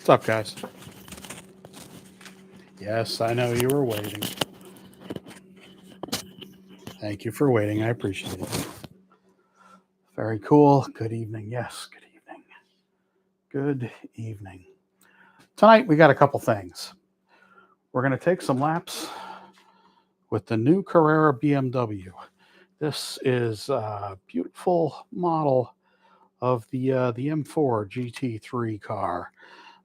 What's up, guys? Yes, I know you were waiting. Thank you for waiting. I appreciate it. Very cool. Good evening. Yes, good evening. Good evening. Tonight, we got a couple things. We're going to take some laps with the new Carrera BMW. This is a beautiful model of the M4 GT3 car.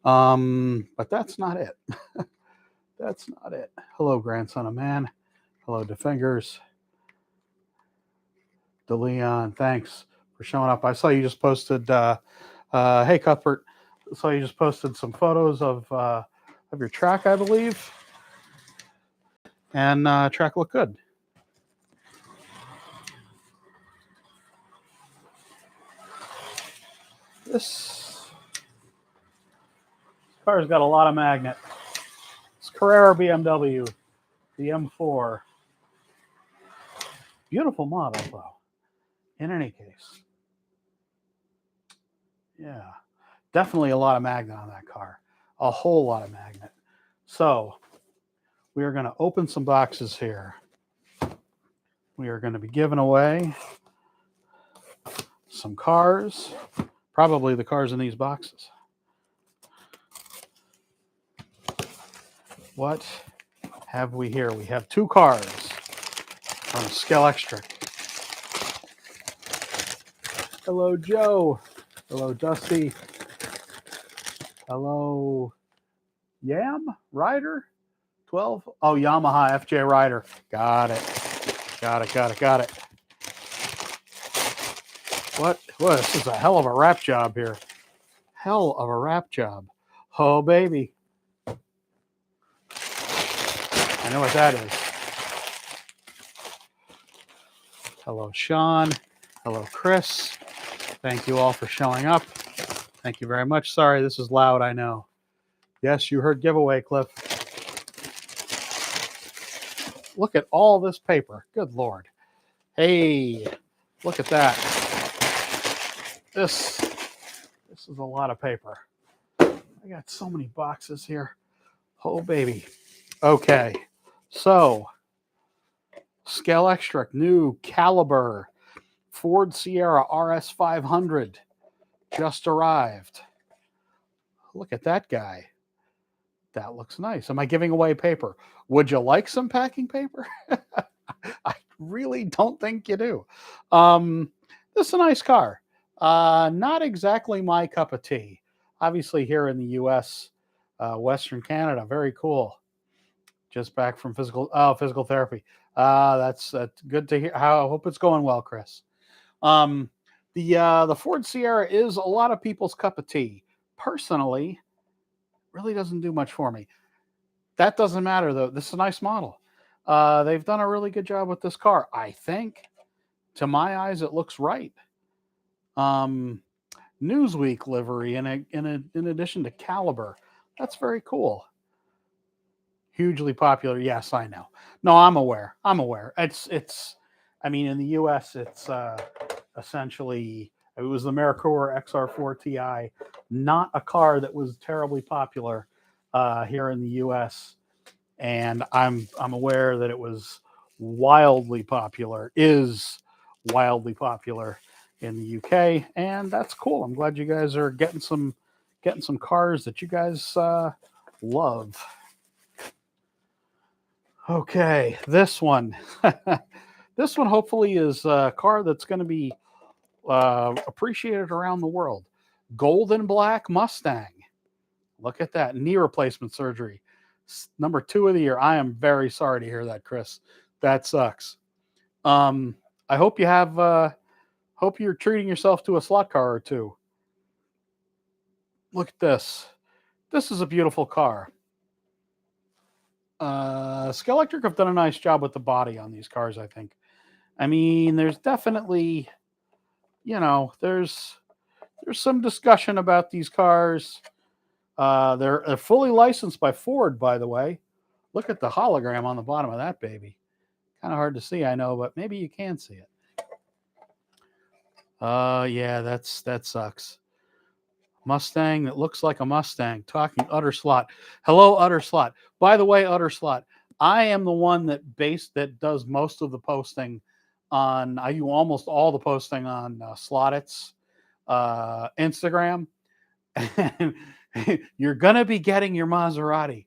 But that's not it. That's not it. Hello, grandson of man. Hello, DeFingers. DeLeon, thanks for showing up. I saw you just posted. Hey, Cuthbert. I saw you just posted some photos of your track, I believe, and track looked good. This car's got a lot of magnet. It's Carrera BMW, the M4. Beautiful model, though. In any case, yeah, definitely a lot of magnet on that car. A whole lot of magnet. So we are going to open some boxes here. We are going to be giving away some cars, probably the cars in these boxes. What have we here? We have two cars from Scalextric. Hello, Joe. Hello, Dusty. Hello, Yam Rider 12. Oh, Yamaha FJ Rider. Got it. Got it. What? This is a hell of a wrap job here. Hell of a wrap job. Oh, baby. I know what that is. Hello, Sean. Hello, Chris. Thank you all for showing up. Thank you very much. Sorry, this is loud, I know. Yes, you heard giveaway, Cliff. Look at all this paper. Good Lord. Hey, look at that. This is a lot of paper. I got so many boxes here. Oh, baby. Okay, so Scalextric new Caliber Ford Sierra RS 500 just arrived. Look at that guy. That looks nice. Am I giving away paper? Would you like some packing paper? I really don't think you do. This is a nice car. Not exactly my cup of tea. Obviously here in the U.S., Western Canada, very cool. Just back from physical therapy. That's good to hear. I hope it's going well, Chris. The Ford Sierra is a lot of people's cup of tea. Personally, really doesn't do much for me. That doesn't matter, though. This is a nice model. They've done a really good job with this car. I think, to my eyes, it looks right. Newsweek livery in addition to Caliber. That's very cool. Hugely popular. Yes, I know. No, I'm aware. It's. I mean, in the U.S., it's essentially. It was the Mercure XR4 Ti, not a car that was terribly popular here in the U.S. And I'm aware that it was wildly popular. Is wildly popular in the UK, and that's cool. I'm glad you guys are getting some cars that you guys love. Okay, this one. This one hopefully is a car that's going to be appreciated around the world. Golden black Mustang. Look at that. Knee replacement surgery. Number 2 of the year. I am very sorry to hear that, Chris. That sucks. I hope you have hope you're treating yourself to a slot car or two. Look at this. This is a beautiful car. Scalextric have done a nice job with the body on these cars, I think. I mean, there's definitely, there's some discussion about these cars. They're fully licensed by Ford, by the way. Look at the hologram on the bottom of that baby. Kind of hard to see, I know, but maybe you can see it. Yeah, that sucks. Mustang that looks like a Mustang. Talking Utter Slot. Hello, Utter Slot. By the way, Utter Slot, I am the one that does most of the posting on. I do almost all the posting on Slotit's Instagram. And you're gonna be getting your Maserati.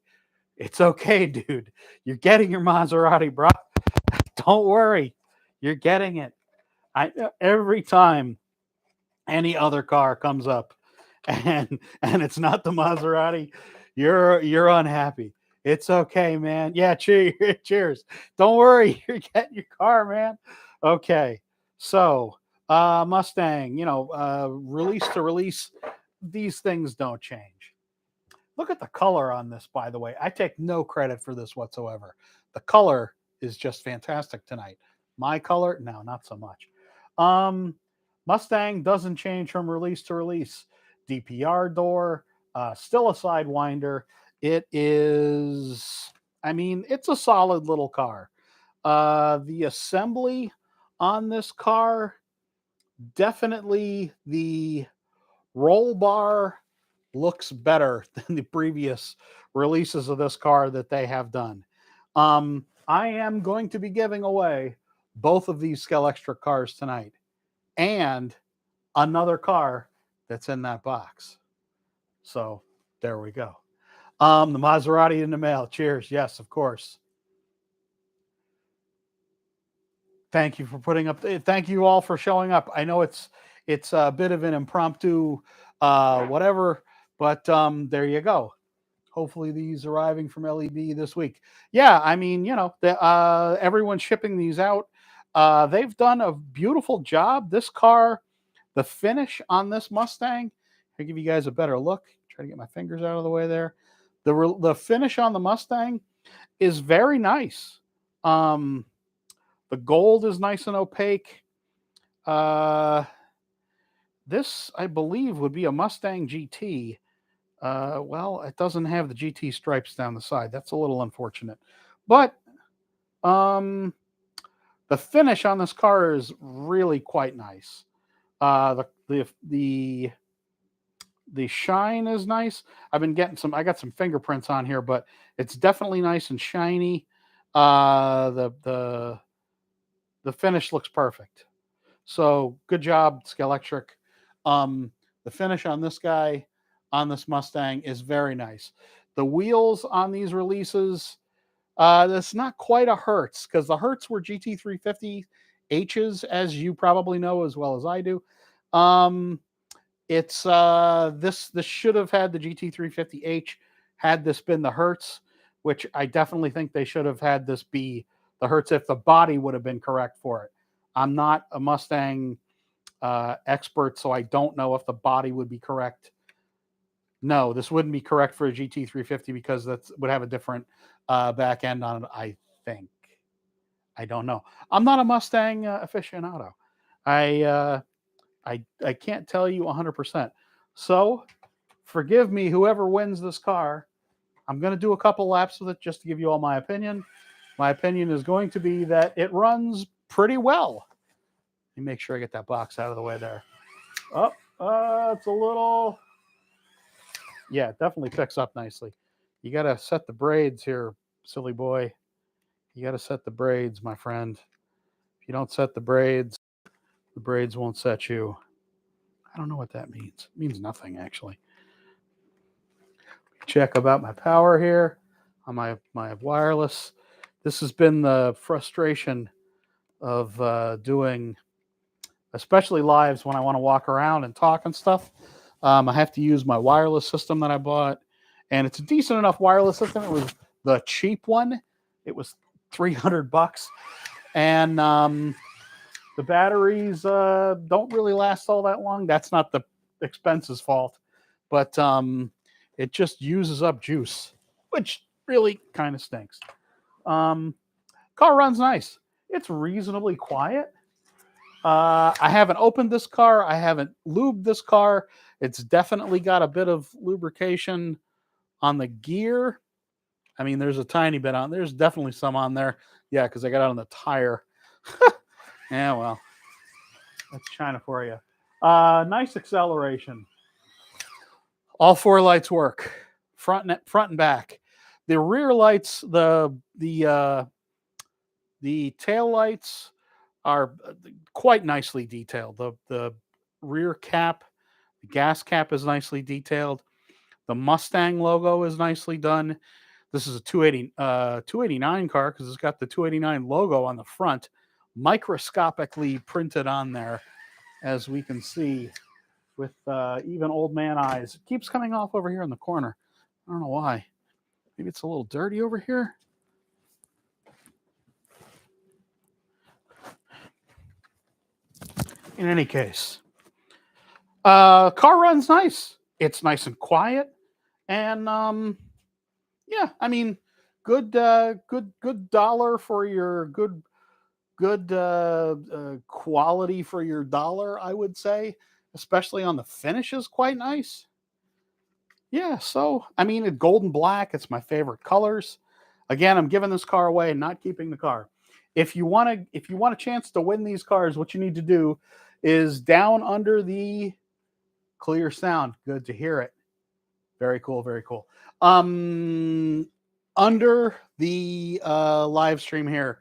It's okay, dude. You're getting your Maserati, bro. Don't worry. You're getting it. Every time any other car comes up and it's not the Maserati, you're unhappy. It's okay, man. Yeah, cheers. Don't worry, you're getting your car, man. Okay. So, Mustang, release to release, these things don't change. Look at the color on this, by the way. I take no credit for this whatsoever. The color is just fantastic tonight. My color, no, not so much. Mustang doesn't change from release to release. DPR door, still a sidewinder. It is, it's a solid little car. The assembly on this car, definitely the roll bar looks better than the previous releases of this car that they have done. I am going to be giving away both of these Scalextric cars tonight and another car that's in that box. So there we go. The Maserati in the mail. Cheers. Yes, of course. Thank you for putting up. Thank you all for showing up. I know it's a bit of an impromptu whatever, but there you go. Hopefully these arriving from LEB this week. Yeah, everyone's shipping these out. They've done a beautiful job. This car, the finish on this Mustang, I'll give you guys a better look. Try to get my fingers out of the way there. The finish on the Mustang is very nice. The gold is nice and opaque. This, I believe, would be a Mustang GT. Well, it doesn't have the GT stripes down the side. That's a little unfortunate. But the finish on this car is really quite nice. The shine is nice. I got some fingerprints on here, but it's definitely nice and shiny. The finish looks perfect. So good job, Scalextric. The finish on this guy, on this Mustang, is very nice. The wheels on these releases, that's not quite a Hertz, because the Hertz were GT350Hs, as you probably know as well as I do. It's this should have had the GT350H had this been the Hertz, which I definitely think they should have had this be the Hertz if the body would have been correct for it. I'm not a Mustang expert, so I don't know if the body would be correct. No, this wouldn't be correct for a GT350 because that would have a different back end on it, I think. I don't know. I'm not a Mustang aficionado. I can't tell you 100%. So forgive me, whoever wins this car. I'm going to do a couple laps with it just to give you all my opinion. My opinion is going to be that it runs pretty well. Let me make sure I get that box out of the way there. Oh, it's a little... Yeah, it definitely picks up nicely. You got to set the braids here, silly boy. You got to set the braids, my friend. If you don't set the braids won't set you. I don't know what that means. It means nothing, actually. Check about my power here on my wireless. This has been the frustration of doing, especially lives when I want to walk around and talk and stuff. I have to use my wireless system that I bought, and it's a decent enough wireless system. It was the cheap one. It was $300, and the batteries don't really last all that long. That's not the expense's fault, but it just uses up juice, which really kind of stinks. Car runs nice. It's reasonably quiet. I haven't opened this car. I haven't lubed this car. It's definitely got a bit of lubrication on the gear. I mean, there's a tiny bit on. There's definitely some on there. Yeah, because I got it on the tire. Yeah, well, that's China for you. Nice acceleration. All four lights work, front and back. The rear lights, the tail lights are quite nicely detailed. The rear cap, the gas cap is nicely detailed. The Mustang logo is nicely done. This is a 289 car because it's got the 289 logo on the front, microscopically printed on there, as we can see with even old man eyes. It keeps coming off over here in the corner. I don't know why. Maybe it's a little dirty over here. In any case, car runs nice. It's nice and quiet, and yeah, I mean, good dollar for your good quality for your dollar, I would say, especially on the finish is quite nice. Yeah, so I mean, golden black, it's my favorite colors. Again, I'm giving this car away and not keeping the car. If you want a chance to win these cars, what you need to do is down under the clear sound. Good to hear it. Very cool, very cool. Under the live stream here,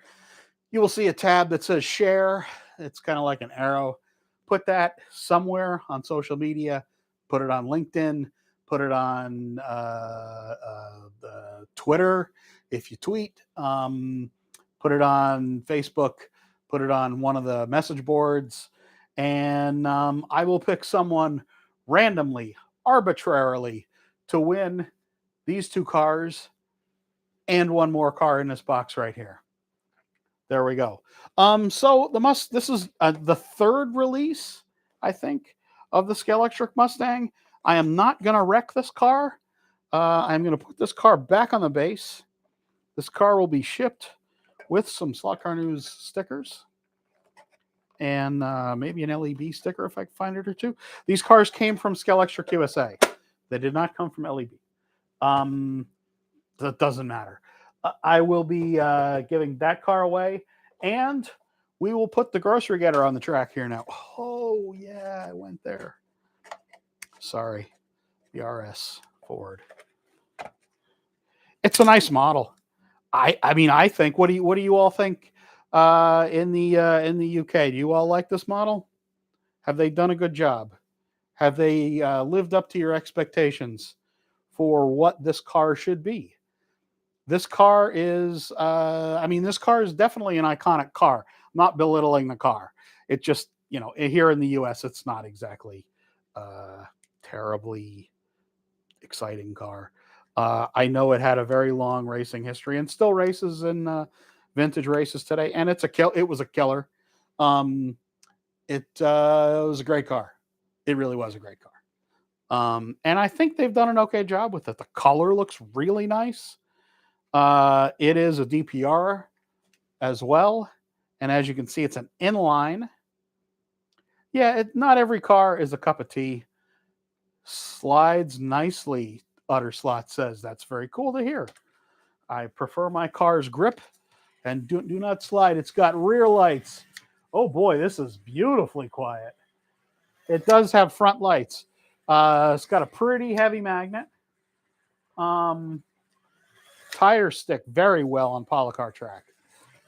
you will see a tab that says share. It's kind of like an arrow. Put that somewhere on social media. Put it on LinkedIn. Put it on Twitter if you tweet. Put it on Facebook. Put it on one of the message boards. And I will pick someone randomly, arbitrarily, to win these two cars and one more car in this box right here. There we go. So this is the third release, I think, of the Scalextric Mustang. I am not going to wreck this car. I'm going to put this car back on the base. This car will be shipped with some Slot Car News stickers and maybe an LEB sticker if I can find it or two. These cars came from Scalextric USA. They did not come from LEB. That doesn't matter. I will be giving that car away, and we will put the grocery getter on the track here now. Oh, yeah, I went there. Sorry, the RS Ford. It's a nice model. I mean, I think. What do you all think in the UK? Do you all like this model? Have they done a good job? Have they lived up to your expectations for what this car should be? This car is, this car is definitely an iconic car. I'm not belittling the car. It just, here in the US, it's not exactly terribly exciting car. I know it had a very long racing history and still races in vintage races today. And it was a killer. It was a great car. It really was a great car. And I think they've done an okay job with it. The color looks really nice. It is a DPR as well. And as you can see, it's an inline. Yeah, not every car is a cup of tea. Slides nicely, Utter Slot says. That's very cool to hear. I prefer my car's grip and do not slide. It's got rear lights. Oh boy, this is beautifully quiet. It does have front lights. It's got a pretty heavy magnet. Tires stick very well on polycar track.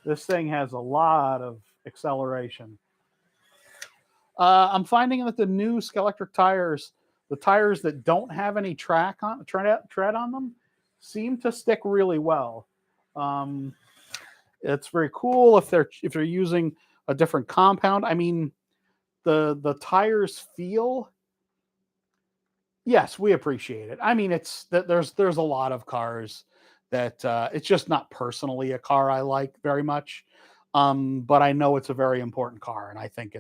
This thing has a lot of acceleration. I'm finding that the new Scalextric tires, the tires that don't have any tread on them, seem to stick really well. It's very cool if they're using a different compound. I mean, the tires feel. Yes, we appreciate it. I mean, there's a lot of cars that it's just not personally a car I like very much, but I know it's a very important car, and I think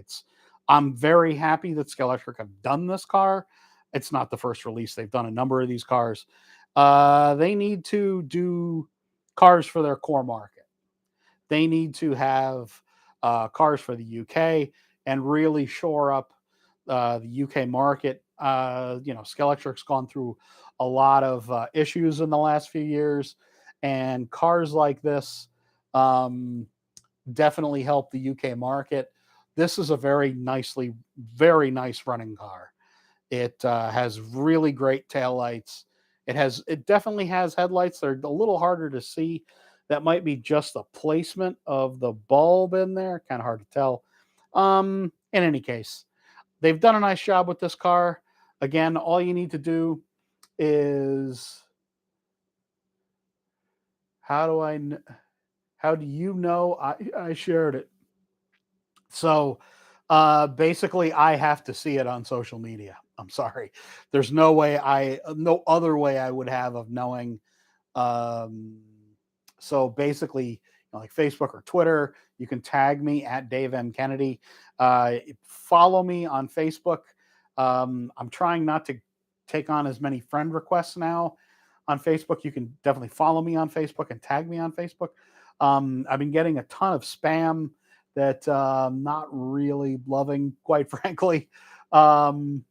I'm very happy that Scalextric have done this car. It's not the first release. They've done a number of these cars. They need to do cars for their core market. They need to have cars for the UK and really shore up the UK market. Scalextric's gone through a lot of issues in the last few years, and cars like this definitely help the UK market. This is a very nice running car, It has really great taillights. It definitely has headlights. They're a little harder to see. That might be just the placement of the bulb in there. Kind of hard to tell. In any case, they've done a nice job with this car. Again, all you need to do is how do you know I shared it? So basically I have to see it on social media. I'm sorry. There's no other way I would have of knowing. Um, so basically, like Facebook or Twitter, you can tag me at Dave M. Kennedy. Follow me on Facebook. I'm trying not to take on as many friend requests now on Facebook. You can definitely follow me on Facebook and tag me on Facebook. I've been getting a ton of spam that I'm not really loving, quite frankly. Um,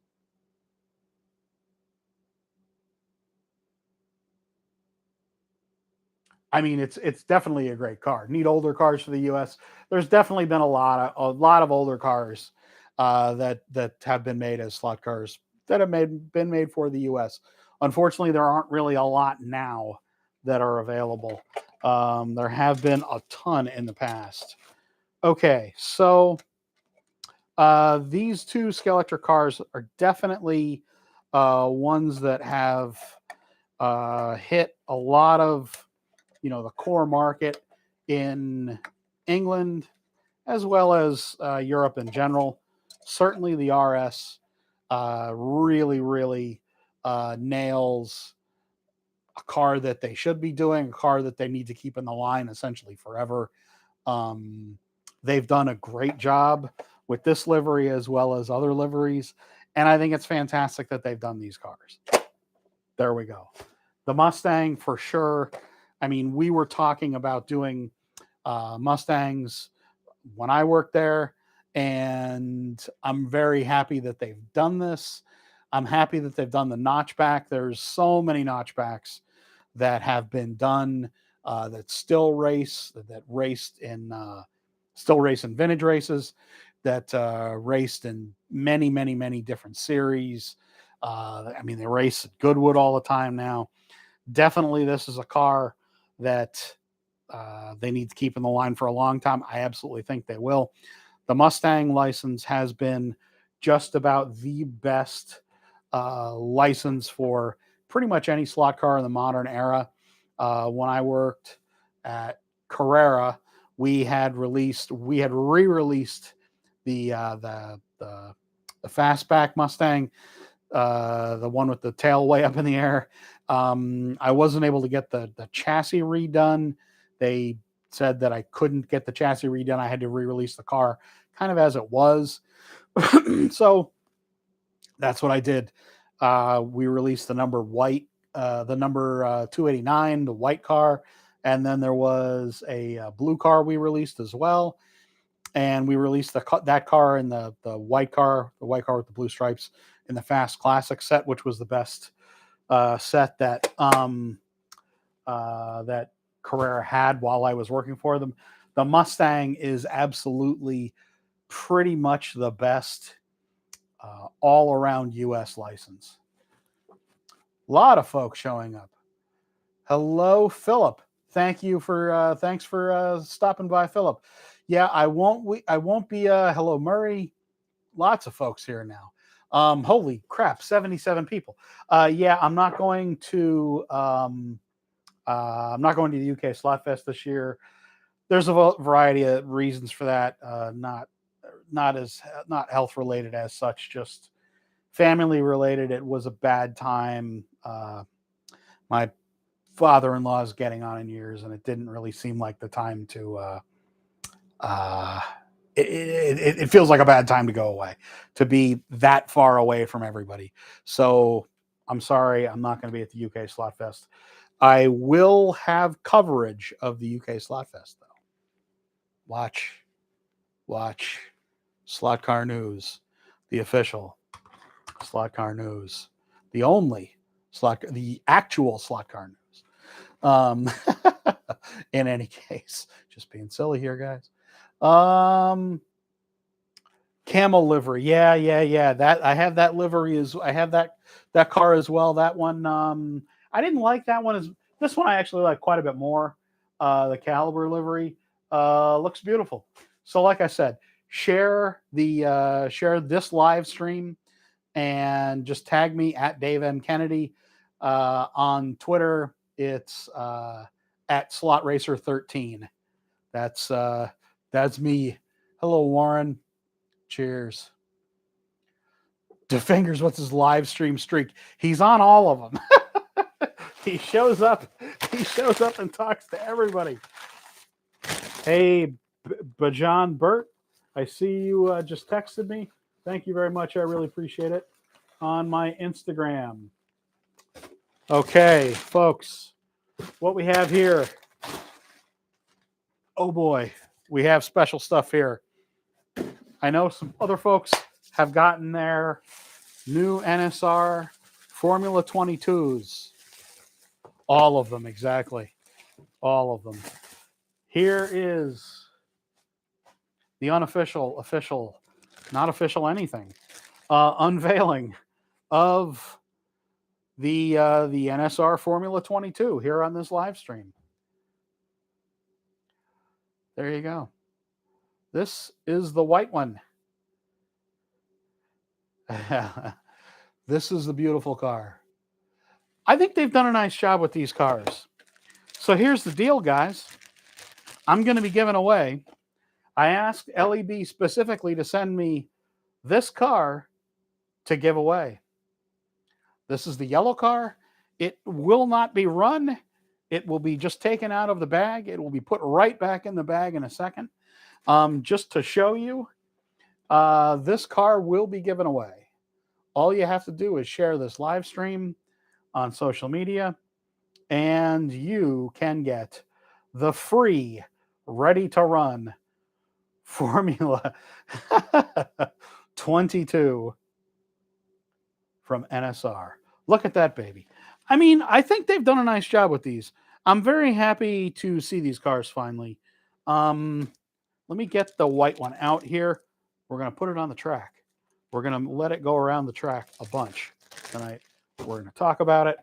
I mean, it's definitely a great car. Need older cars for the U.S. There's definitely been a lot of older cars that have been made as slot cars that have been made for the U.S. Unfortunately, there aren't really a lot now that are available. There have been a ton in the past. Okay, so these two Scalextric cars are definitely ones that have hit a lot of the core market in England as well as Europe in general. Certainly, the RS really, really nails a car that they should be doing, a car that they need to keep in the line essentially forever. Um, they've done a great job with this livery as well as other liveries, and I think it's fantastic that they've done these cars. There we go. The Mustang for sure. I mean, we were talking about doing Mustangs when I worked there, and I'm very happy that they've done this. I'm happy that they've done the notchback. There's so many notchbacks that have been done that still race, that raced in still race in vintage races, that raced in many, many, many different series. I mean, they race at Goodwood all the time now. Definitely, this is a car that they need to keep in the line for a long time. I absolutely think they will. The Mustang license has been just about the best license for pretty much any slot car in the modern era. When I worked at Carrera, we had re-released the fastback Mustang, the one with the tail way up in the air. I wasn't able to get the chassis redone. They said that I couldn't get the chassis redone. I had to re-release the car kind of as it was. So that's what I did. We released the number 289, the white car, and then there was a blue car we released as well. And we released that car in the white car with the blue stripes in the Fast Classic set, which was the best set that that Carrera had while I was working for them. The Mustang is absolutely pretty much the best all around U.S. license. A lot of folks showing up. Hello, Philip. Thanks for stopping by, Philip. Yeah, I won't be. Hello, Murray. Lots of folks here now. Holy crap, 77 people. Yeah, I'm not going to. I'm not going to the UK Slot Fest this year. There's a variety of reasons for that. Not health related as such, just family related. It was a bad time. My father-in-law is getting on in years, and it didn't really seem like the time to. It feels like a bad time to go away, to be that far away from everybody. So I'm sorry, I'm not going to be at the UK Slot Fest. I will have coverage of the UK Slot Fest, though. Watch Slot Car News, the official Slot Car News, the actual Slot Car News. In any case, just being silly here, guys. Camel livery. Yeah. That I have that livery is I have that car as well. That one I didn't like that one as this one I actually like quite a bit more. The Caliber livery looks beautiful. So like I said, share this live stream and just tag me at Dave M Kennedy on Twitter. It's at Slot Racer 13. That's me. Hello, Warren. Cheers. DeFingers, what's his live stream streak? He's on all of them. He shows up. He shows up and talks to everybody. Hey, Bajan Burt, I see you just texted me. Thank you very much. I really appreciate it. On my Instagram. Okay, folks, what we have here. Oh boy, we have special stuff here. I know some other folks have gotten their new NSR Formula 22s. All of them, exactly. All of them. Here is the unofficial, official, not official anything, unveiling of the NSR Formula 22 here on this live stream. There you go. This is the white one. This is the beautiful car. I think they've done a nice job with these cars. So here's the deal, guys. I'm going to be giving away. I asked LEB specifically to send me this car to give away. This is the yellow car. It will not be run. It will be just taken out of the bag. It will be put right back in the bag in a second. Just to show you, this car will be given away. All you have to do is share this live stream on social media, and you can get the free, ready-to-run Formula 22 from NSR. Look at that baby. I mean, I think they've done a nice job with these. I'm very happy to see these cars finally. Let me get the white one out here. We're going to put it on the track. We're going to let it go around the track a bunch tonight. We're going to talk about it.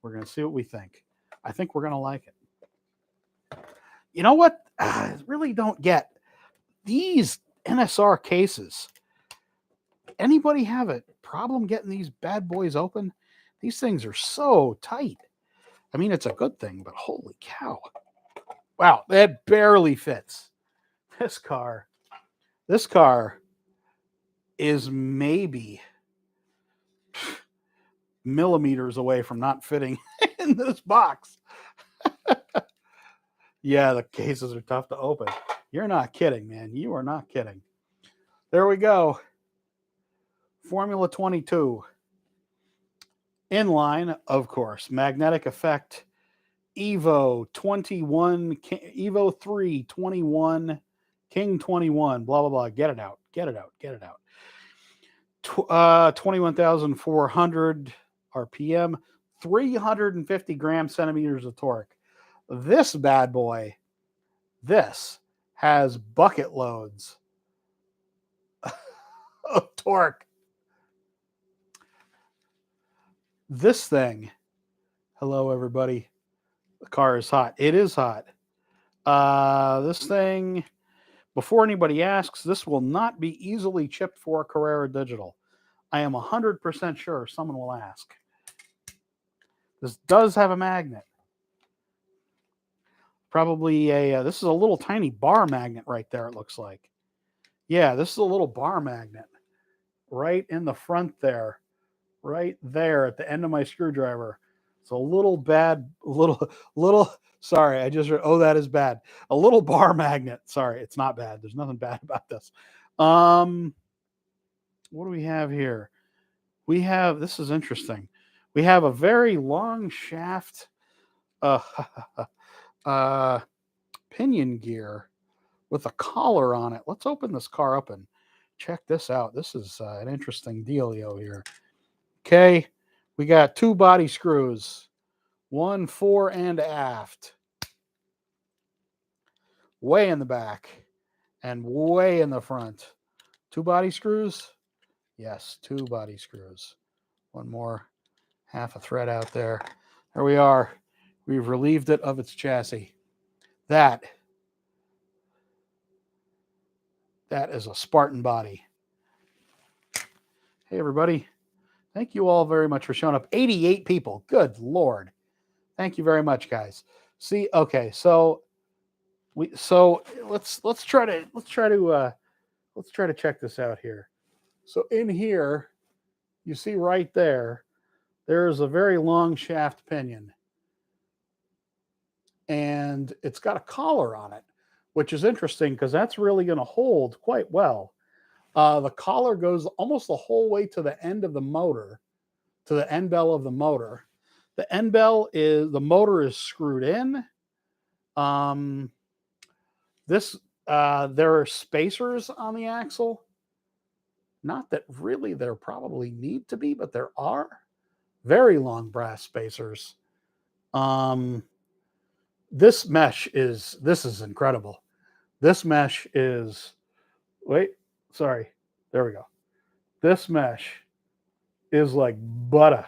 We're going to see what we think. I think we're going to like it. You know what? I really don't get these NSR cases. Anybody have a problem getting these bad boys open? These things are so tight. I mean, it's a good thing, but holy cow. Wow, that barely fits. This car is maybe millimeters away from not fitting in this box. Yeah, the cases are tough to open. You're not kidding, man. You are not kidding. There we go. Formula 22. Inline, of course. Magnetic effect. Evo 21. Evo 3 21. King 21. Blah, blah, blah. Get it out. Get it out. Get it out. 21,400 RPM. 350 centimeters of torque. This bad boy, this has bucket loads of torque. This thing, hello everybody, the car is hot. It is hot. This thing, before anybody asks, this will not be easily chipped for Carrera Digital. I am 100% sure someone will ask. This does have a magnet. Probably this is a little tiny bar magnet right there, it looks like. Yeah, this is a little bar magnet right in the front there. Right there at the end of my screwdriver. It's a little bad, sorry, I just, oh, that is bad. A little bar magnet. Sorry, it's not bad. There's nothing bad about this. What do we have here? We have, this is interesting. We have a very long shaft pinion gear with a collar on it. Let's open this car up and check this out. This is an interesting dealio here. Okay, we got two body screws, one fore and aft, way in the back and way in the front. 2 body screws. Yes, 2 body screws. One more, half a thread out there. There we are. We've relieved it of its chassis. That is a Spartan body. Hey, everybody. Thank you all very much for showing up. 88 people. Good Lord. Thank you very much, guys. See, okay, so let's try to check this out here. So in here, you see right there, there's a very long shaft pinion. And it's got a collar on it, which is interesting because that's really going to hold quite well. The collar goes almost the whole way to the end of the motor, to the end bell of the motor. The end bell is, the motor is screwed in. There are spacers on the axle. Not that really there probably need to be, but there are very long brass spacers. This is incredible. This mesh is, there we go. This mesh is like butter.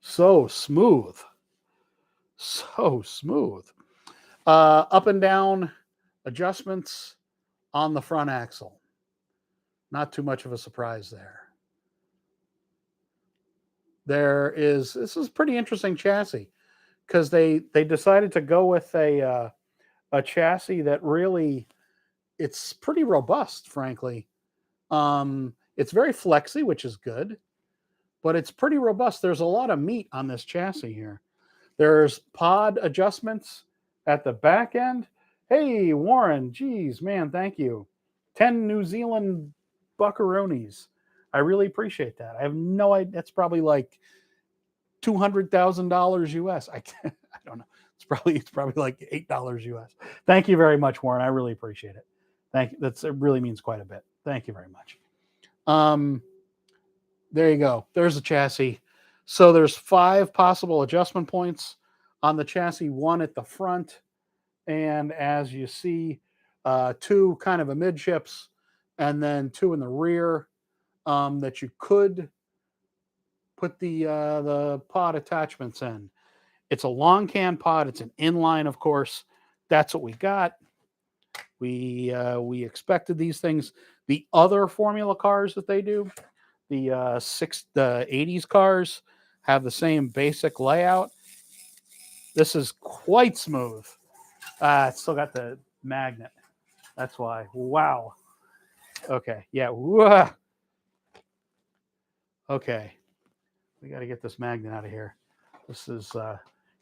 So smooth. So smooth. Up and down adjustments on the front axle. Not too much of a surprise there. This is a pretty interesting chassis because they decided to go with a chassis that really, it's pretty robust, frankly. It's very flexy, which is good, but it's pretty robust. There's a lot of meat on this chassis here. There's pod adjustments at the back end. Hey, Warren, geez, man, thank you. 10 New Zealand buckaroonies. I really appreciate that. I have no idea. That's probably like $200,000 US. I don't know. It's probably like $8 US. Thank you very much, Warren. I really appreciate it. Thank you. It really means quite a bit. Thank you very much. There you go. There's the chassis. So there's 5 possible adjustment points on the chassis, 1 at the front, and as you see, 2 kind of amidships, and then 2 in the rear that you could put the pod attachments in. It's a long can pod. It's an inline, of course. That's what we got. We expected these things. The other Formula cars that they do, the 80s cars, have the same basic layout. This is quite smooth. It's still got the magnet. That's why. Wow. Okay. Yeah. Whoa. Okay. We got to get this magnet out of here. This is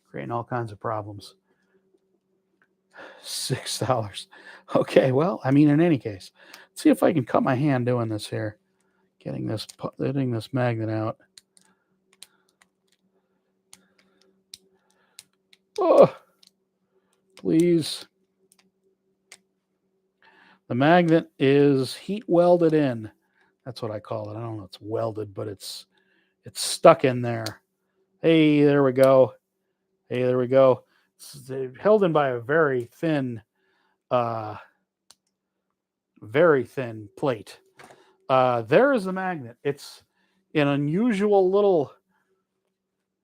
creating all kinds of problems. $6. Okay. Well, I mean, in any case, let's see if I can cut my hand doing this here. Getting this magnet out. Oh, please. The magnet is heat welded in. That's what I call it. I don't know if it's welded, but it's stuck in there. Hey, there we go. Hey, there we go. It's held in by a very thin plate. There is the magnet. It's an unusual little,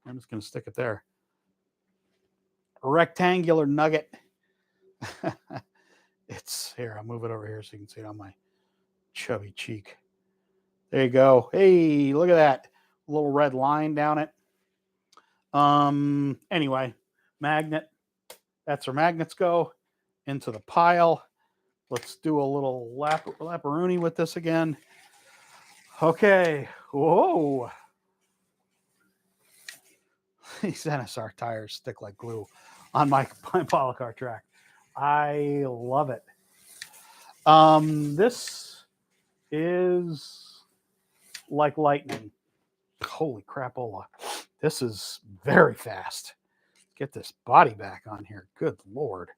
I'm just going to stick it there, rectangular nugget. It's here. I'll move it over here so you can see it on my chubby cheek. There you go. Hey, look at that little red line down it. Anyway, magnet. That's where magnets go, into the pile. Let's do a little lapperoonie with this again. Okay. Whoa. These NSR tires stick like glue on my polycar track. I love it. This is like lightning. Holy crapola. This is very fast. Get this body back on here. Good Lord.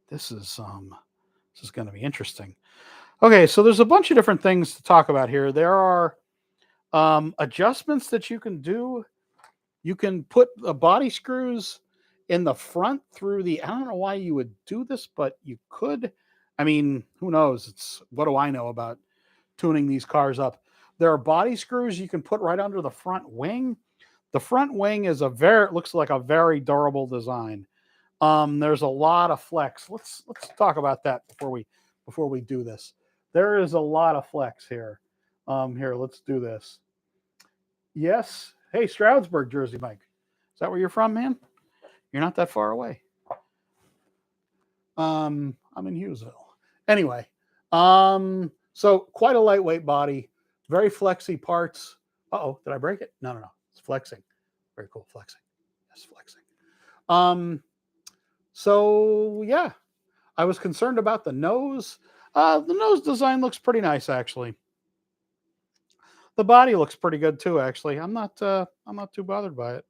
This is going to be interesting. Okay, so there's a bunch of different things to talk about here. There are adjustments that you can do. You can put the body screws in the front through the, I don't know why you would do this, but you could. I mean, who knows? What do I know about tuning these cars up? There are body screws you can put right under the front wing. The front wing is looks like a very durable design. There's a lot of flex. Let's talk about that before we do this. There is a lot of flex here. Here, let's do this. Yes. Hey, Stroudsburg, Jersey Mike. Is that where you're from, man? You're not that far away. I'm in Hughesville. Anyway, so quite a lightweight body, very flexy parts. Uh-oh, did I break it? No. It's flexing. Very cool, flexing. Yes, flexing. So yeah, I was concerned about the nose. The nose design looks pretty nice, actually. The body looks pretty good too, actually. I'm not too bothered by it.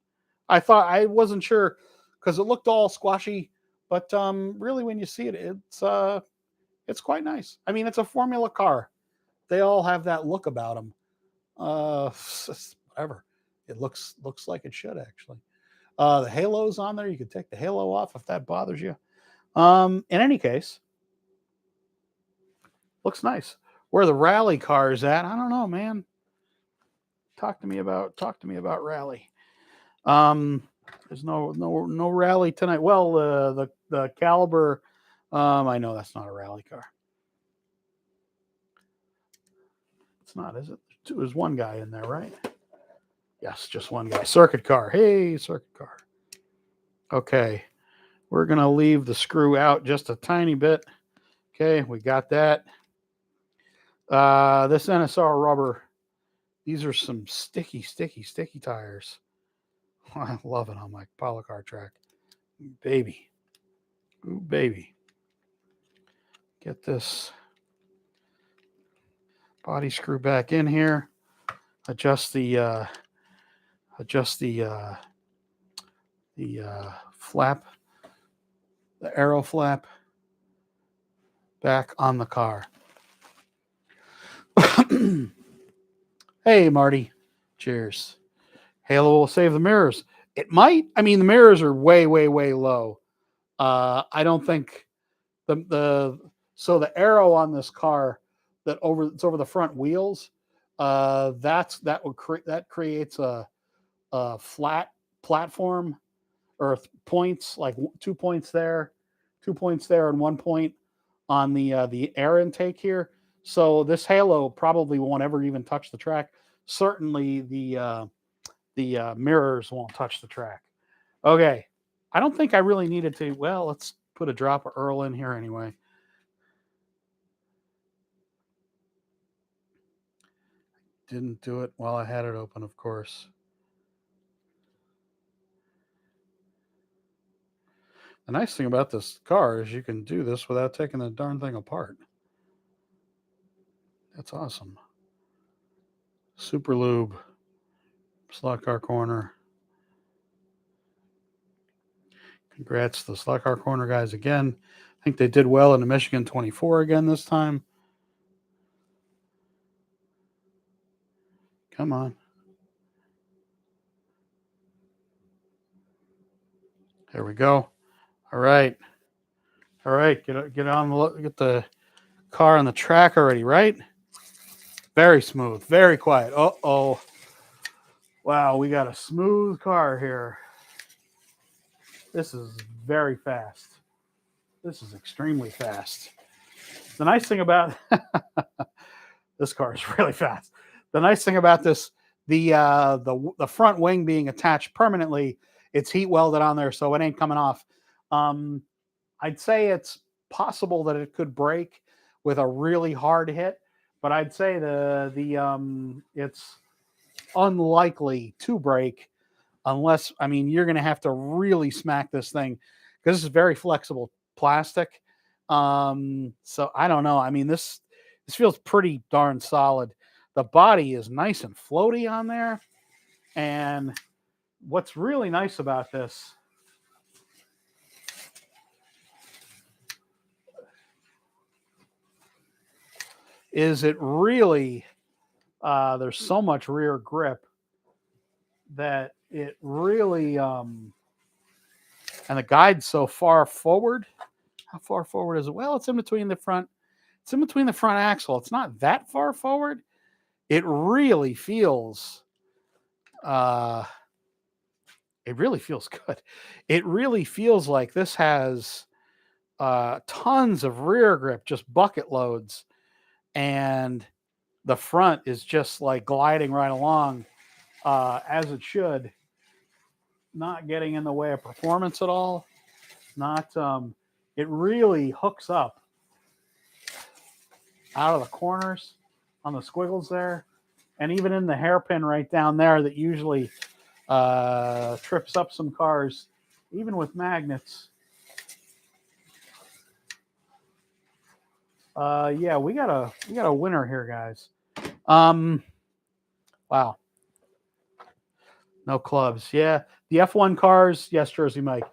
I wasn't sure because it looked all squashy, but really when you see it, it's quite nice. I mean, it's a Formula car. They all have that look about them. Whatever. It looks like it should, actually. The halo's on there. You can take the halo off if that bothers you. In any case, looks nice. Where the rally car is at, I don't know, man. Talk to me about rally. There's no rally tonight. Well, the Caliber. I know that's not a rally car. It's not, is it? There's one guy in there, right? Yes, just one guy. Circuit car. Hey, circuit car. Okay. We're going to leave the screw out just a tiny bit. Okay, we got that. This NSR rubber. These are some sticky tires. I love it on my polycar track. Baby. Ooh, baby. Get this body screw back in here. Adjust the flap, the arrow flap back on the car. Hey, Marty. Cheers. Halo will save the mirrors. It might. I mean, the mirrors are way low. I don't think so the arrow on this car it's over the front wheels. That creates a flat platform or points, like 2 points there, 2 points there, and 1 point on the air intake here. So this halo probably won't ever even touch the track. Certainly the mirrors won't touch the track. Okay, I don't think I really needed to. Well, let's put a drop of Earl in here anyway. Didn't do it while I had it open, of course. The nice thing about this car is you can do this without taking the darn thing apart. That's awesome. Super lube, slot car corner. Congrats to the slot car corner guys again. I think they did well in the Michigan 24 again this time. Come on. There we go. All right. Get on get the car on the track already, right? Very smooth, very quiet. Uh-oh. Wow, we got a smooth car here. This is very fast. This is extremely fast. The nice thing about this car is really fast. The nice thing about this, the front wing being attached permanently, it's heat welded on there, so it ain't coming off. I'd say it's possible that it could break with a really hard hit, but I'd say it's unlikely to break unless, I mean, you're going to have to really smack this thing because this is very flexible plastic. So I don't know. I mean, this feels pretty darn solid. The body is nice and floaty on there. And what's really nice about this is it really, there's so much rear grip that it really, and the guide's so far forward. How far forward is it? Well, it's in between the front. It's in between the front axle. It's not that far forward. It really feels. It really feels good. It really feels like this has tons of rear grip, just bucket loads, and the front is just like gliding right along as it should, not getting in the way of performance at all. Not it really hooks up out of the corners on the squiggles there, and even in the hairpin right down there that usually trips up some cars, even with magnets. Yeah, we got a winner here, guys. Wow. No clubs. Yeah, the F1 cars. Yes, Jersey Mike.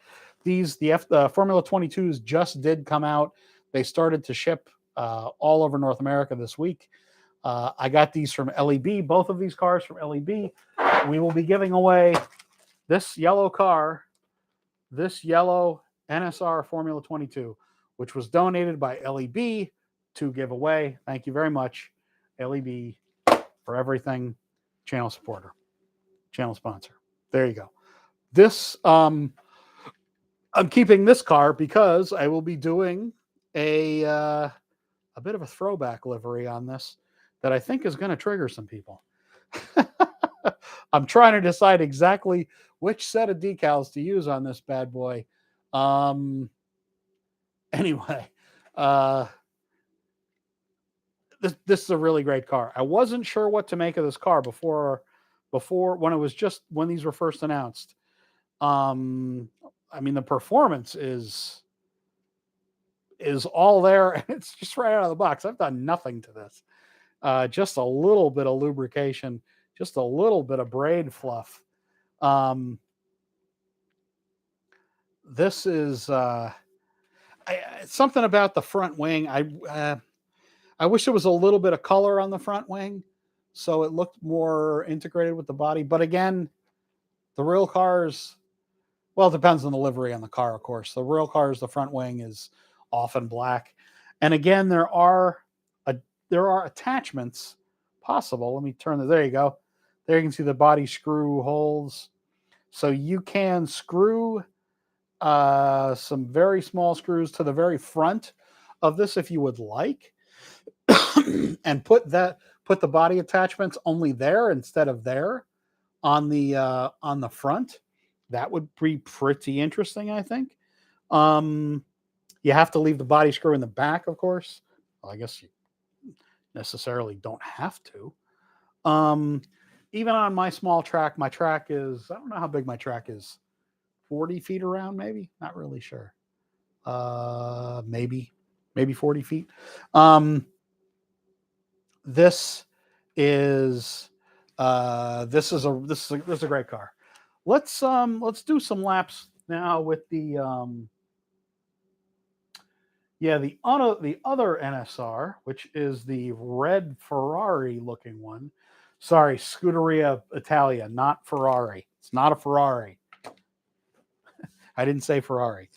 The Formula 22s just did come out. They started to ship all over North America this week. I got these from LEB. Both of these cars from LEB. We will be giving away this yellow car, this yellow NSR Formula 22, which was donated by LEB to give away. Thank you very much, LEB, for everything. Channel supporter, channel sponsor. There you go. This I'm keeping this car because I will be doing a bit of a throwback livery on this that I think is going to trigger some people. I'm trying to decide exactly which set of decals to use on this bad boy. Anyway, this is a really great car. I wasn't sure what to make of this car before when these were first announced. I mean, the performance is all there, and it's just right out of the box. I've done nothing to this. Just a little bit of lubrication, just a little bit of braid fluff. This is something about the front wing. I wish there was a little bit of color on the front wing, so it looked more integrated with the body. But again, the real cars, well, it depends on the livery on the car, of course. The real cars, the front wing is often black. And again, there are attachments possible. Let me turn this. There you go. There you can see the body screw holes. So you can screw some very small screws to the very front of this if you would like, and put the body attachments only there instead of there on the front. That would be pretty interesting, I think. You have to leave the body screw in the back, of course. Well, I guess you necessarily don't have to. Even on my small track, my track is, I don't know how big my track is, 40 feet around, maybe? Not really sure. Maybe 40 feet. This is a great car. Let's do some laps now with the the other NSR, which is the red Ferrari looking one. Sorry, Scuderia Italia, not Ferrari. It's not a Ferrari. I didn't say Ferrari.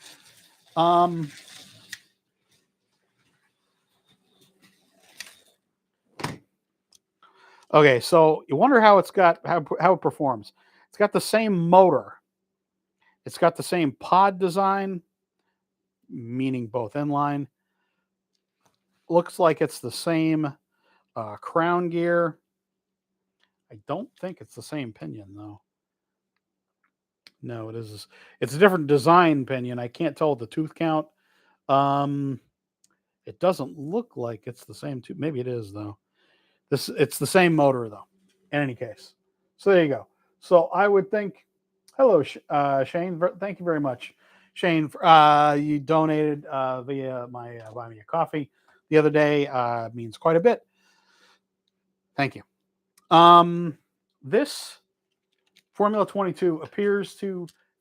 Okay, so you wonder how it performs. It's got the same motor. It's got the same pod design, meaning both inline. Looks like it's the same crown gear. I don't think it's the same pinion, though. No, it is. It's a different design pinion. I can't tell the tooth count. It doesn't look like it's the same tooth. Maybe it is, though. It's the same motor, though, in any case. So there you go. So I would think, hello, Shane. Thank you very much, Shane. You donated via my Buy Me a Coffee the other day. Means quite a bit. Thank you. This Formula 22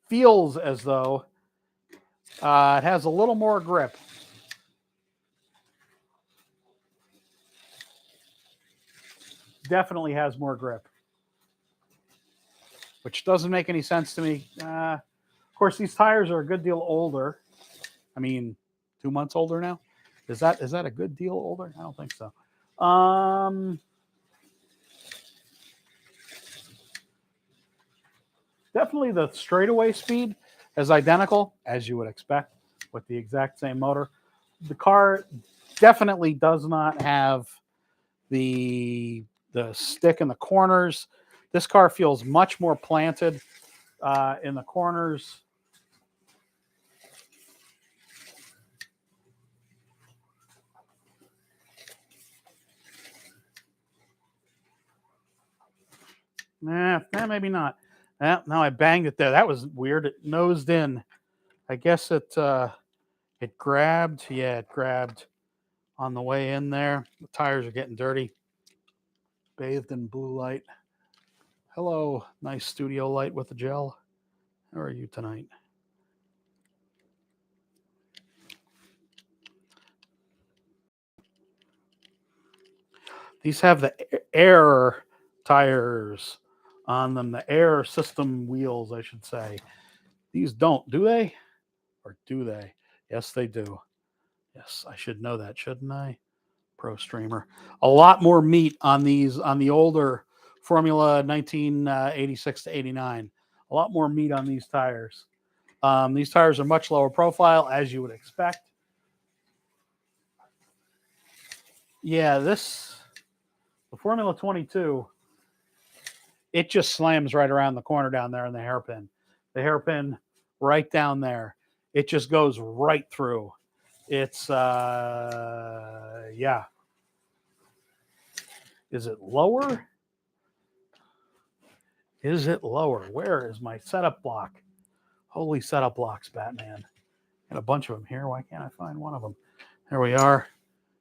feels as though it has a little more grip. Definitely has more grip, which doesn't make any sense to me. Of course, these tires are a good deal older. I mean, 2 months older now. Is that a good deal older? I don't think so. Definitely the straightaway speed is identical, as you would expect, with the exact same motor. The car definitely does not have the stick in the corners. This car feels much more planted in the corners. Maybe not. Now I banged it there. That was weird. It nosed in. I guess it grabbed. Yeah, it grabbed on the way in there. The tires are getting dirty. Bathed in blue light. Hello, nice studio light with the gel. How are you tonight? These have the air tires on them, the air system wheels, I should say. These don't, do they? Or do they? Yes, they do. Yes, I should know that, shouldn't I? Pro streamer. A lot more meat on these, on the older Formula 1986 to 89. A lot more meat on these tires. These tires are much lower profile, as you would expect. Yeah, the Formula 22, it just slams right around the corner down there in the hairpin. The hairpin right down there. It just goes right through. It's, yeah. Is it lower? Is it lower? Where is my setup block? Holy setup blocks, Batman. Got a bunch of them here. Why can't I find one of them? There we are.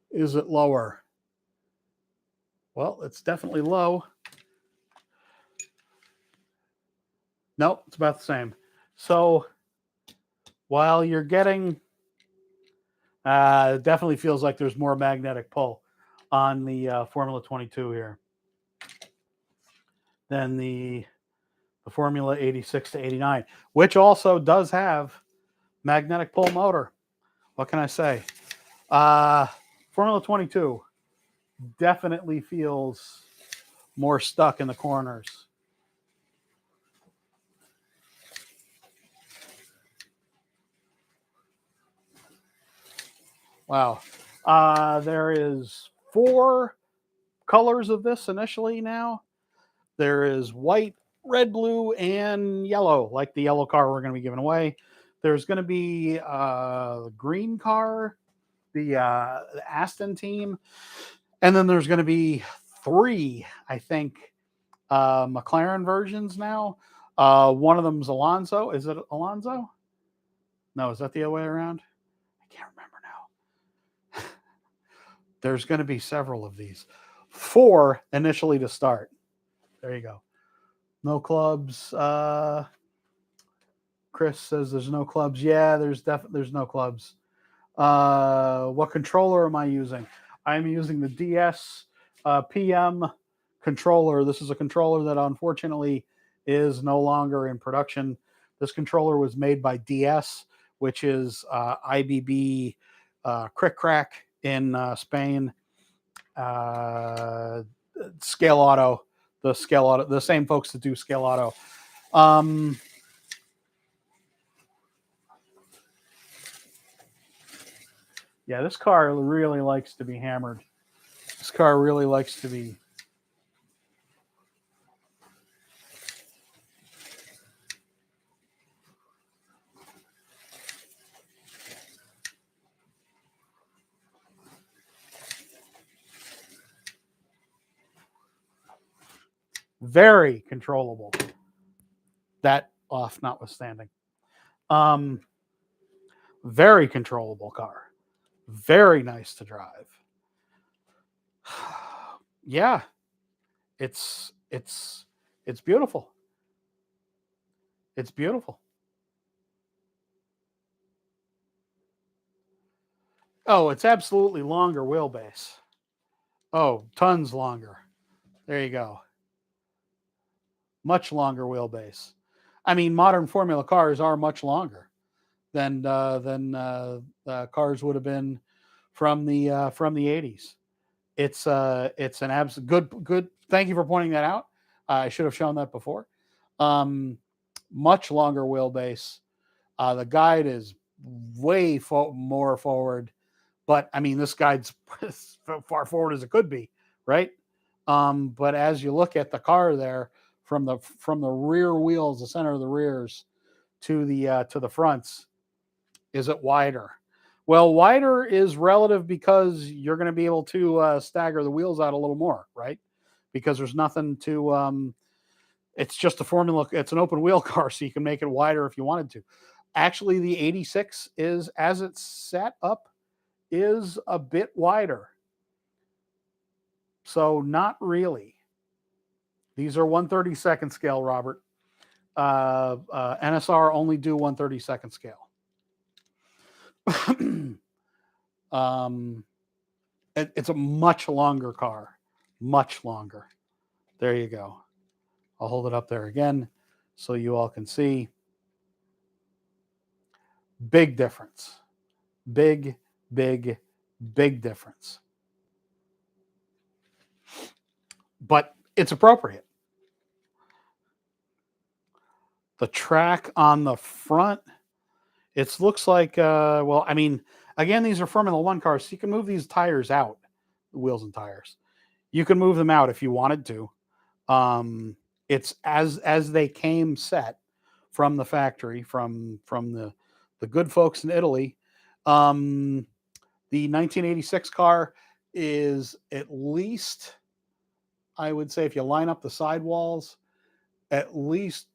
Is it lower? Well, it's definitely low. Nope, it's about the same. So while you're getting, it definitely feels like there's more magnetic pull on the Formula 22 here than the Formula 86 to 89, which also does have magnetic pull motor. What can I say? Formula 22 definitely feels more stuck in the corners. Wow. There is 4 colors of this initially now. There is white, red, blue, and yellow, like the yellow car we're going to be giving away. There's going to be the green car, the Aston team, and then there's going to be 3, I think, McLaren versions now. One of them's Alonso. Is it Alonso? No, is that the other way around? I can't remember now. There's going to be several of these. 4 initially to start. There you go. No clubs. Chris says there's no clubs. Yeah, there's no clubs. What controller am I using? I'm using the DS PM controller. This is a controller that unfortunately is no longer in production. This controller was made by DS, which is IBB Crick Crack in Spain. Scale Auto, the same folks that do Scale Auto. Yeah, this car really likes to be hammered. This car really likes to be. Very controllable. That off notwithstanding. Very controllable car. Very nice to drive. Yeah. It's beautiful. It's beautiful. Oh, it's absolutely longer wheelbase. Oh, tons longer. There you go. Much longer wheelbase. I mean, modern Formula cars are much longer. than cars would have been from the 80s. It's an absolute good. Thank you for pointing that out. I should have shown that before. Much longer wheelbase. The guide is way more forward, but I mean this guide's as far forward as it could be, right? But as you look at the car there, from the rear wheels, the center of the rears to the fronts, is it wider? Well, wider is relative because you're going to be able to stagger the wheels out a little more, right? Because there's nothing to. It's just a formula. It's an open wheel car, so you can make it wider if you wanted to. Actually, the 86 is, as it's set up, is a bit wider. So not really. These are 1/32 scale, Robert. NSR only do 1/32 scale. It's a much longer car, much longer. There you go. I'll hold it up there again so you all can see. Big difference. Big, big, big difference. But it's appropriate. The track on the front, it looks like, well, I mean, again, these are Formula One cars, so you can move these tires out, the wheels and tires. You can move them out if you wanted to. It's as they came set from the factory, from the good folks in Italy. The 1986 car is at least, I would say, if you line up the sidewalls, at least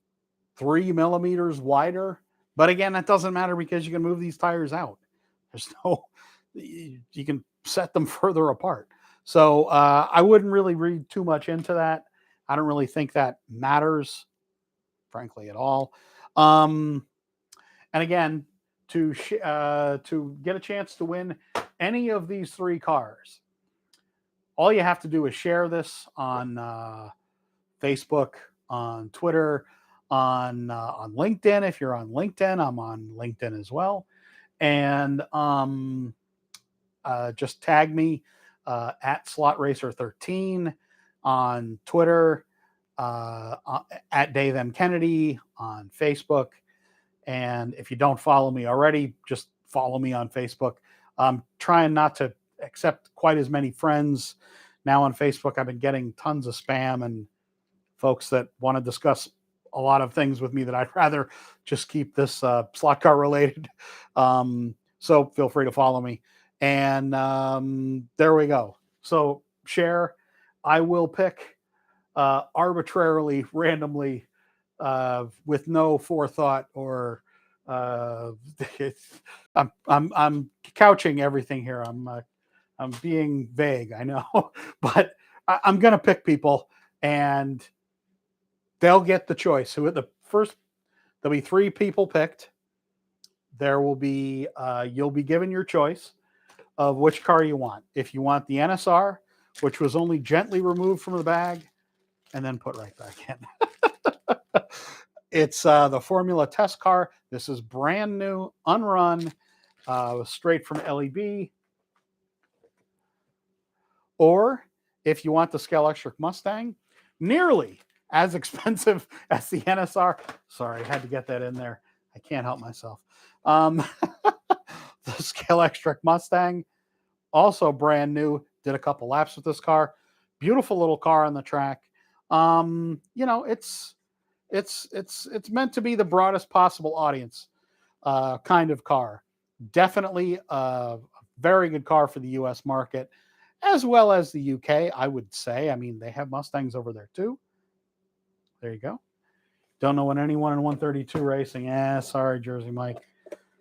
3 millimeters wider. But again, that doesn't matter because you can move these tires out. There's no, you can set them further apart. So I wouldn't really read too much into that. I don't really think that matters, frankly, at all. And again, to get a chance to win any of these 3 cars, all you have to do is share this on Facebook, on Twitter, on LinkedIn. If you're on LinkedIn, I'm on LinkedIn as well, and just tag me at SlotRacer13 on Twitter, at Dave M. Kennedy on Facebook. And if you don't follow me already, just follow me on Facebook. I'm trying not to accept quite as many friends now on Facebook. I've been getting tons of spam and folks that want to discuss a lot of things with me that I'd rather just keep this slot car related. So feel free to follow me. And there we go. So share. I will pick arbitrarily, randomly, with no forethought or I'm couching everything here. I'm being vague, I know, but I'm gonna pick people and they'll get the choice. Who the first? There'll be 3 people picked. There will be you'll be given your choice of which car you want. If you want the NSR, which was only gently removed from the bag and then put right back in. It's the Formula test car. This is brand new, unrun, straight from LEB. Or if you want the Scalextric Mustang, nearly as expensive as the NSR. Sorry, I had to get that in there. I can't help myself. The Scalextric Mustang, also brand new. Did a couple laps with this car. Beautiful little car on the track. You know, it's meant to be the broadest possible audience kind of car. Definitely a very good car for the U.S. market, as well as the UK, I would say. I mean, they have Mustangs over there too. There you go. Don't know when anyone in 132 racing. Sorry, Jersey Mike.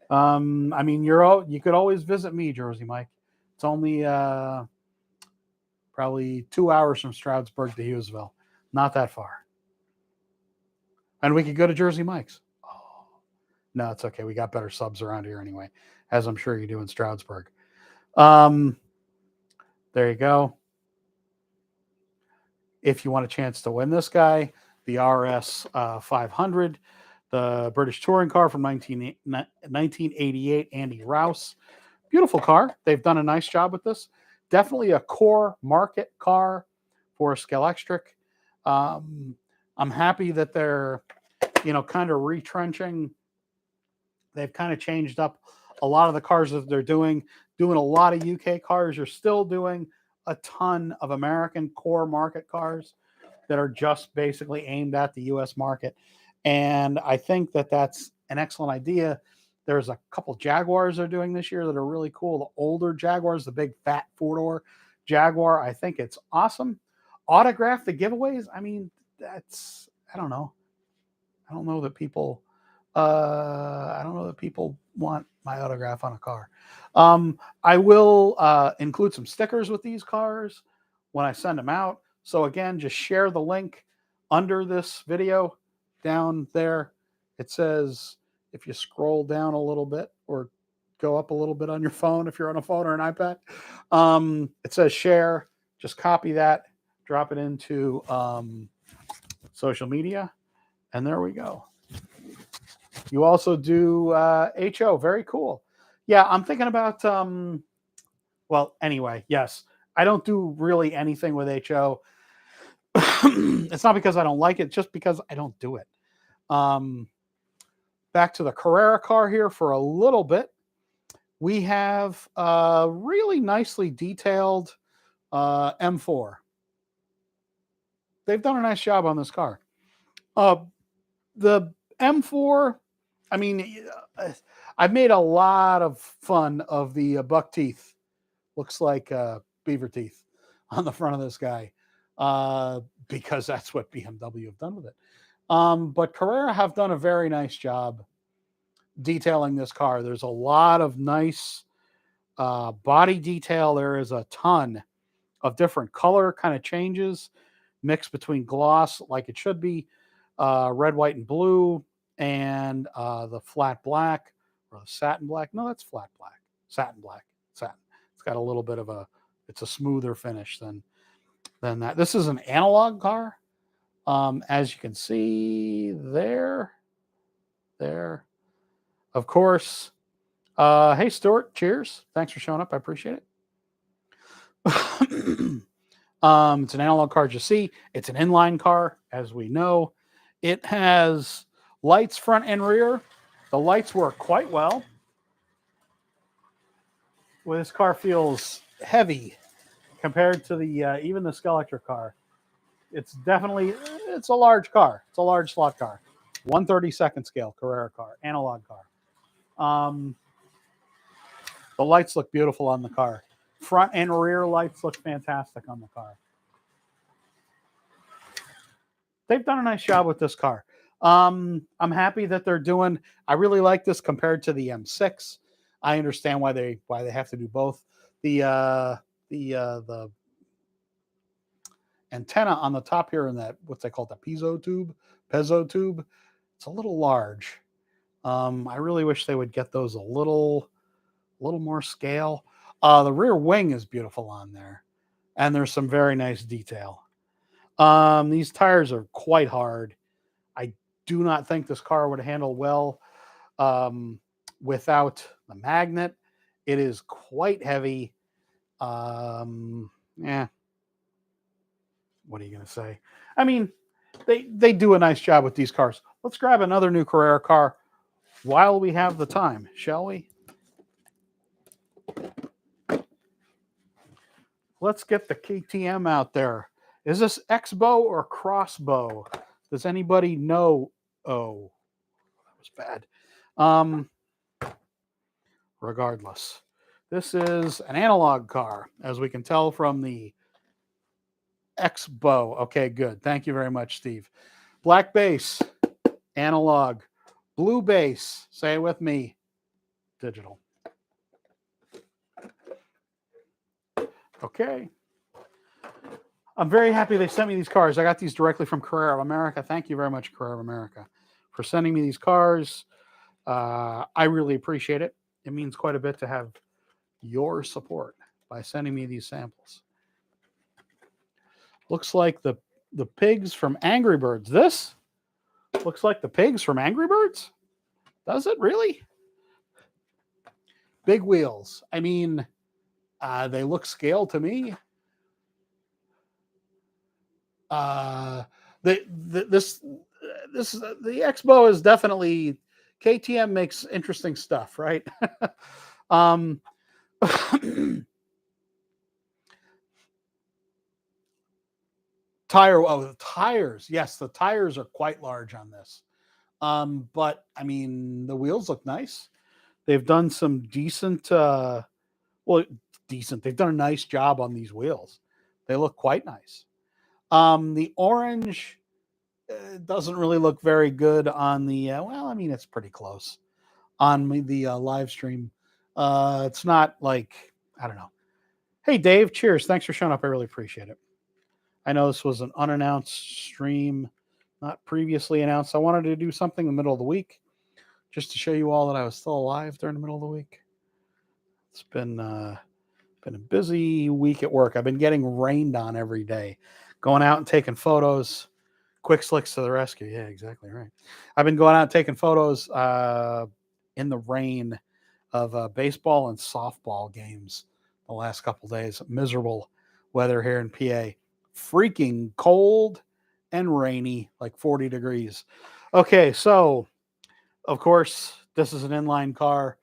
I mean, you could always visit me, Jersey Mike. It's only probably 2 hours from Stroudsburg to Hughesville. Not that far. And we could go to Jersey Mike's. Oh, no, it's okay. We got better subs around here anyway, as I'm sure you do in Stroudsburg. There you go. If you want a chance to win this guy, the RS 500, the British touring car from 1988, Andy Rouse. Beautiful car. They've done a nice job with this. Definitely a core market car for Scalextric. I'm happy that they're, kind of retrenching. They've kind of changed up a lot of the cars that they're doing a lot of UK cars. You're still doing a ton of American core market cars that are just basically aimed at the US market. And I think that that's an excellent idea. There's a couple Jaguars they're doing this year that are really cool. The older Jaguars, the big fat four-door Jaguar. I think it's awesome. Autograph the giveaways. I mean, I don't know. I don't know that people want my autograph on a car. I will include some stickers with these cars when I send them out. So again, just share the link under this video down there. It says, if you scroll down a little bit or go up a little bit on your phone, if you're on a phone or an iPad, it says share. Just copy that, drop it into social media, and there we go. You also do HO. Very cool. Yeah, I'm thinking about, well, anyway, yes. I don't do really anything with HO. It's not because I don't like it, just because I don't do it. Back to the Carrera car here for a little bit. We have a really nicely detailed M4. They've done a nice job on this car. The M4, I mean, I've made a lot of fun of the buck teeth. Looks like beaver teeth on the front of this guy, because that's what BMW have done with it. But Carrera have done a very nice job detailing this car. There's a lot of nice body detail. There is a ton of different color kind of changes mixed between gloss, like it should be, red, white, and blue, and the flat black or the satin black. No, that's flat black. Satin black. Satin. It's got a little bit of it's a smoother finish than that. This is an analog car. As you can see there. Of course. Hey, Stuart. Cheers. Thanks for showing up. I appreciate it. It's an analog car. As you see, it's an inline car, as we know. It has lights front and rear. The lights work quite well. Well, this car feels heavy compared to the even the Scalextric car. It's a large car. It's a large slot car. 1/32 scale Carrera car, analog car. The lights look beautiful on the car. Front and rear lights look fantastic on the car. They've done a nice job with this car. I'm happy that they're doing. I really like this compared to the M6. I understand why they have to do both. The antenna on the top here in that, what's they call the piezo tube, it's a little large. I really wish they would get those a little more scale. The rear wing is beautiful on there, and there's some very nice detail. These tires are quite hard. I do not think this car would handle well without the magnet. It is quite heavy. Yeah. What are you going to say? I mean, they do a nice job with these cars. Let's grab another new Carrera car while we have the time, shall we? Let's get the KTM out there. Is this X-Bow or Crossbow? Does anybody know? Oh, that was bad. Regardless, this is an analog car, as we can tell from the X-Bow. Okay, good. Thank you very much, Steve. Black base, analog. Blue base, say it with me, digital. Okay. I'm very happy they sent me these cars. I got these directly from Carrera of America. Thank you very much, Carrera of America, for sending me these cars. I really appreciate it. It means quite a bit to have your support by sending me these samples. Looks like the pigs from Angry Birds. This Looks like the pigs from Angry Birds. Does it really? Big wheels. I mean, they look scale to me. The X-Bow is definitely, KTM makes interesting stuff, right? um, the tires. Yes, the tires are quite large on this. But I mean, the wheels look nice. They've done some decent, decent. They've done a nice job on these wheels. They look quite nice. The orange doesn't really look very good on the, well, I mean, it's pretty close on the live stream. It's not like, I don't know. Hey, Dave, cheers. Thanks for showing up. I really appreciate it. I know this was an unannounced stream, not previously announced. I wanted to do something in the middle of the week just to show you all that I was still alive during the middle of the week. It's been a busy week at work. I've been getting rained on every day, going out and taking photos. Quick slicks to the rescue. Yeah, exactly right. I've been going out and taking photos in the rain of baseball and softball games the last couple days. Miserable weather here in PA. Freaking cold and rainy, like 40 degrees. Okay, so of course, this is an inline car.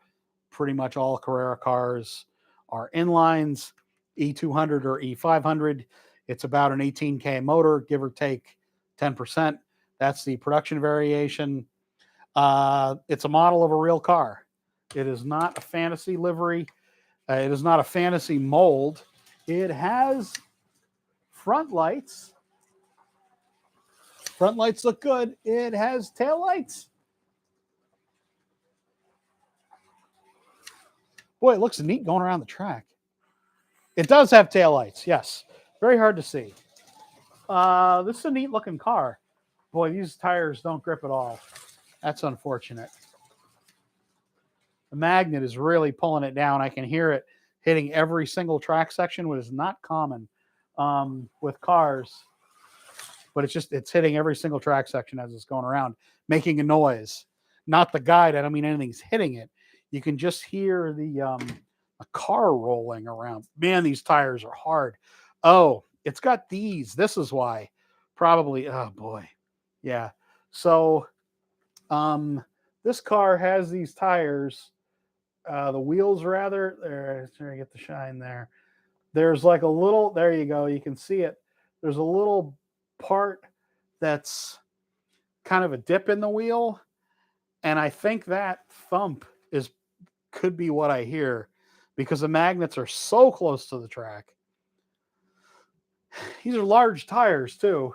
Pretty much all Carrera cars are inlines, E200 or E500. It's about an 18K motor, give or take 10%. That's the production variation. It's a model of a real car. It is not a fantasy livery. It is not a fantasy mold. It has front lights. Front lights look good. It has tail lights. Boy, it looks neat going around the track. It does have taillights, yes. Very hard to see. This is a neat looking car. Boy, these tires don't grip at all. That's unfortunate. The magnet is really pulling it down. I can hear it hitting every single track section, which is not common with cars. But it's hitting every single track section as it's going around, making a noise. Not the guide. I don't mean anything's hitting it. You can just hear the car rolling around. Man, these tires are hard. Oh, it's got these. This is why. Probably. Oh boy. Yeah. So this car has these tires. The wheels rather. There, get the shine there. There's like a little, there you go. You can see it. There's a little part that's kind of a dip in the wheel. And I think that thump could be what I hear because the magnets are so close to the track. These are large tires too.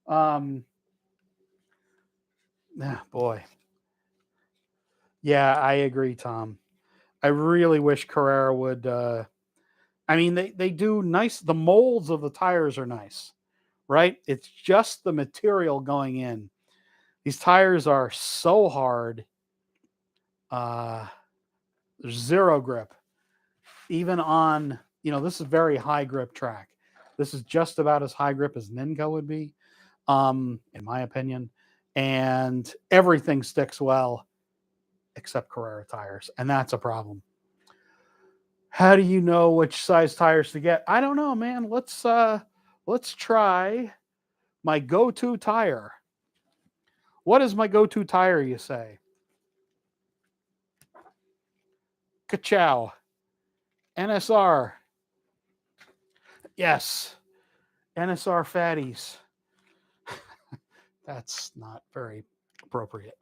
Boy. Yeah, I agree, Tom. I really wish Carrera would. I mean, they do nice. The molds of the tires are nice, right? It's just the material going in. These tires are so hard. There's zero grip. Even on, this is very high grip track. This is just about as high grip as Ninja would be, in my opinion. And everything sticks well except Carrera tires. And that's a problem. How do you know which size tires to get? I don't know, man. Let's try my go-to tire. What is my go-to tire, you say? Ka-chow. NSR. Yes. NSR fatties. That's not very appropriate.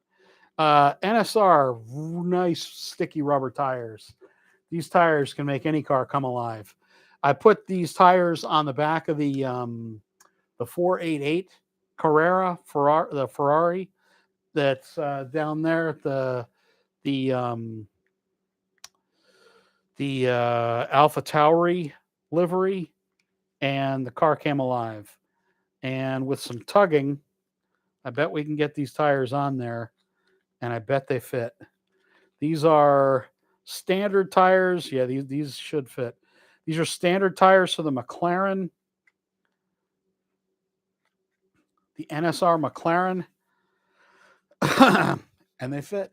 NSR, nice sticky rubber tires. These tires can make any car come alive. I put these tires on the back of the 488 Carrera the Ferrari that's down there at the Alpha Tauri livery, and the car came alive. And with some tugging, I bet we can get these tires on there, and I bet they fit. These are standard tires. Yeah, these should fit. These are standard tires for the McLaren. the NSR McLaren, and they fit.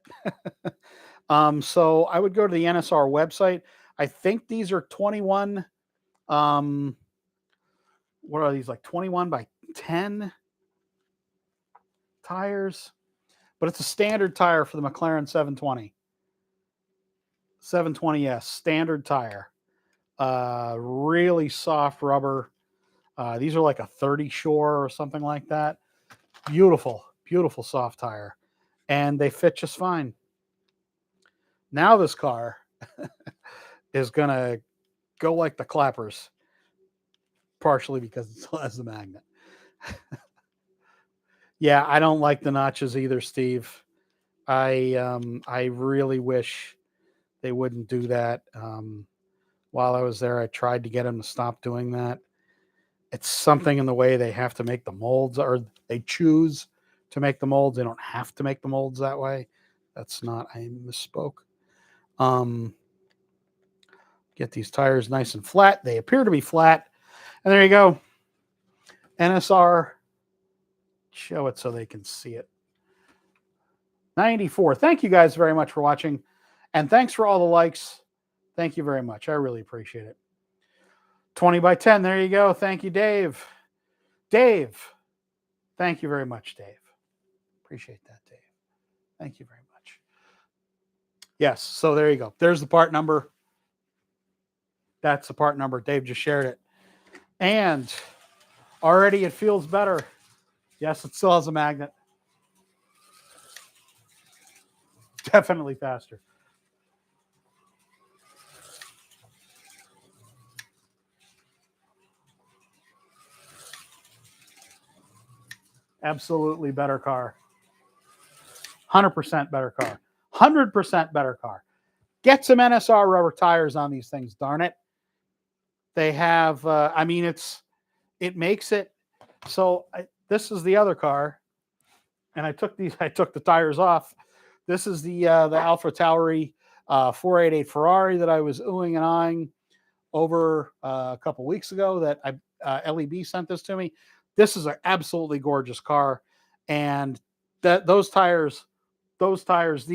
So I would go to the NSR website. I think these are 21. What are these, like 21 by 10 tires? But it's a standard tire for the McLaren 720. 720S, standard tire. Really soft rubber. These are like a 30 Shore or something like that. Beautiful, beautiful soft tire. And they fit just fine. Now this car is going to go like the clappers, partially because it still has the magnet. Yeah, I don't like the notches either, Steve. I really wish they wouldn't do that. While I was there, I tried to get them to stop doing that. It's something in the way they have to make the molds, or they choose to make the molds. They don't have to make the molds that way. That's not, I misspoke. Get these tires nice and flat. They appear to be flat. And there you go. NSR. Show it so they can see it. 94. Thank you guys very much for watching. And thanks for all the likes. Thank you very much. I really appreciate it. 20 by 10. There you go. Thank you, Dave. Dave. Thank you very much, Dave. Appreciate that, Dave. Thank you very much. Yes. So there you go. There's the part number. That's the part number. Dave just shared it. And already it feels better. Yes, it still has a magnet. Definitely faster. Absolutely better car. 100% better car. 100% better car. Get some NSR rubber tires on these things, darn it. They have, I mean, it makes it, so this is the other car, and I took the tires off. This is the Alfa Tauri 488 Ferrari that I was oohing and eyeing over a couple weeks ago that LEB sent this to me. This is an absolutely gorgeous car. And those tires, the tires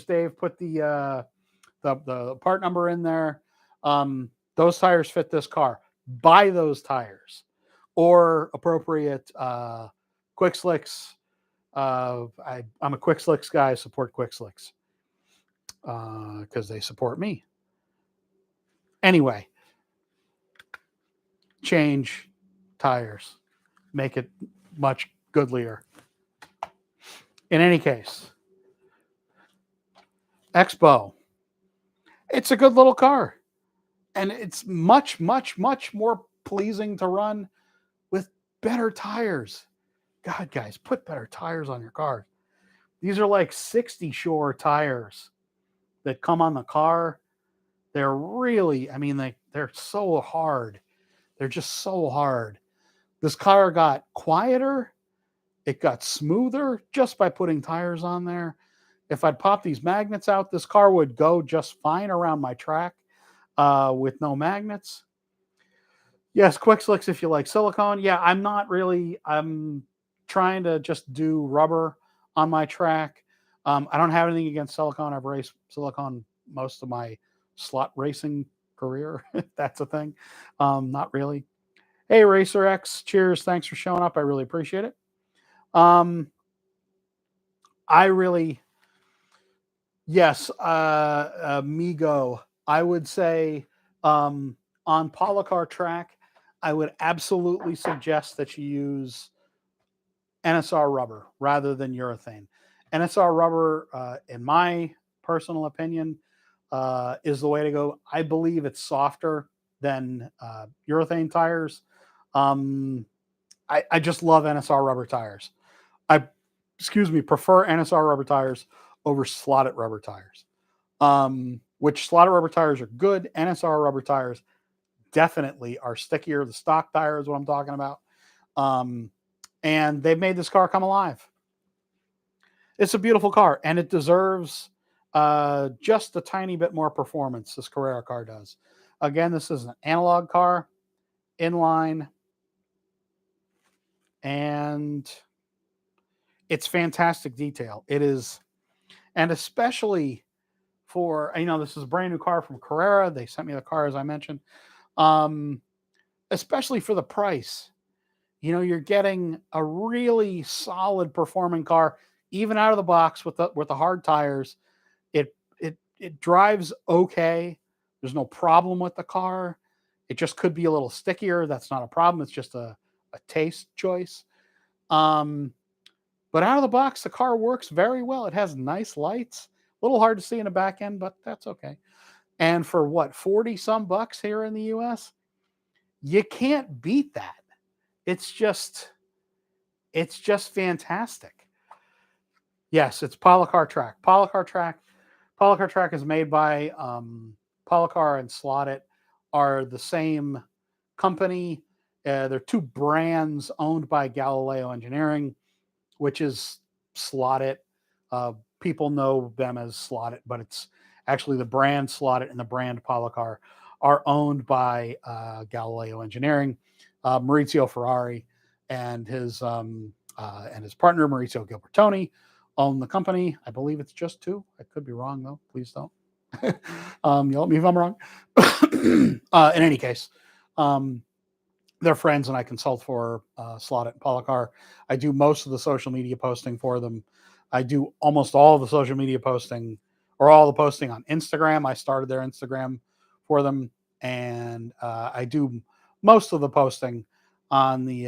Dave put the part number in there. Those tires fit this car. Buy those tires, or appropriate Quick Slicks. I'm a Quick Slicks guy. I support Quick Slicks because they support me. Anyway, change tires, make it much goodlier. In any case, X-Bow. It's a good little car, and it's much, much, much more pleasing to run with better tires. God, guys, put better tires on your cars. These are like 60 Shore tires that come on the car. They're really, I mean, they're so hard. They're just so hard. This car got quieter. It got smoother just by putting tires on there. If I'd pop these magnets out, this car would go just fine around my track with no magnets. Yes, Quick Slicks if you like silicone. Yeah, I'm trying to just do rubber on my track. I don't have anything against silicone. I've raced silicone most of my slot racing career, if that's a thing. Not really. Hey, Racer X, cheers. Thanks for showing up. I really appreciate it. Yes, Migo, I would say on Polycar track, I would absolutely suggest that you use NSR rubber rather than urethane. NSR rubber, in my personal opinion, is the way to go. I believe it's softer than urethane tires. I just love NSR rubber tires. Prefer NSR rubber tires over slotted rubber tires. Which slotted rubber tires are good. NSR rubber tires definitely are stickier. The stock tire is what I'm talking about. And they've made this car come alive. It's a beautiful car, and it deserves just a tiny bit more performance. This Carrera car does. Again, this is an analog car, inline. and it's fantastic detail. It is, and especially for, this is a brand new car from Carrera. They sent me the car, as I mentioned. Especially for the price. You're getting a really solid performing car, even out of the box with the hard tires. It drives okay. There's no problem with the car. It just could be a little stickier. That's not a problem. It's just a taste choice. But out of the box, the car works very well. It has nice lights. A little hard to see in the back end, but that's okay. And for what, 40 some bucks here in the US, you can't beat that. It's just fantastic. Yes, it's Polycar Track. Polycar Track is made by Polycar and Slot are the same company. They're two brands owned by Galileo Engineering, which is Slot. People know them as Slot, but it's actually the brand Slot and the brand Polycar are owned by Galileo Engineering. Maurizio Ferrari and his partner Maurizio Gilbertoni own the company. I believe it's just two. I could be wrong though. Please don't. Yell at me if I'm wrong. In any case, they're friends, and I consult for Slot and Polycar. I do most of the social media posting for them. I do almost all of the social media posting, or all the posting on Instagram. I started their Instagram for them, and I do most of the posting on the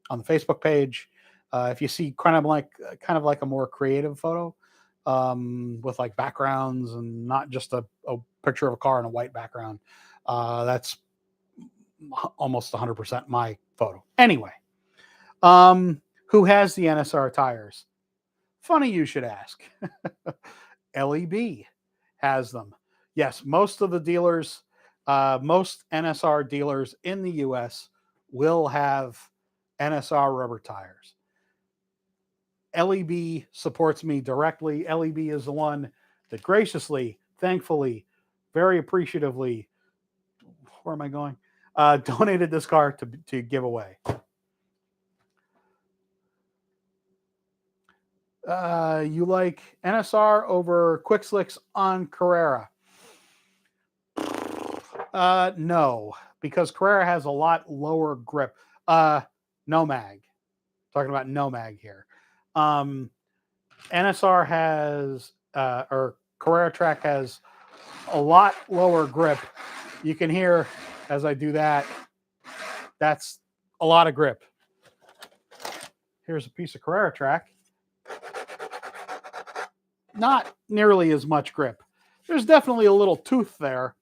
Facebook page. If you see kind of like a more creative photo with like backgrounds and not just a picture of a car in a white background, that's almost 100% my photo. Anyway, who has the NSR tires? Funny you should ask. LEB has them. Yes, most of the dealers, most NSR dealers in the US will have NSR rubber tires. LEB supports me directly. LEB is the one that graciously, thankfully, very appreciatively, where am I going? Donated this car to give away. You like NSR over Quick Slicks on Carrera? No, because Carrera has a lot lower grip. Nomag. Talking about Nomag here. NSR has, or Carrera Track has a lot lower grip. You can hear as I do that. That's a lot of grip. Here's a piece of Carrera Track. Not nearly as much grip. There's definitely a little tooth there,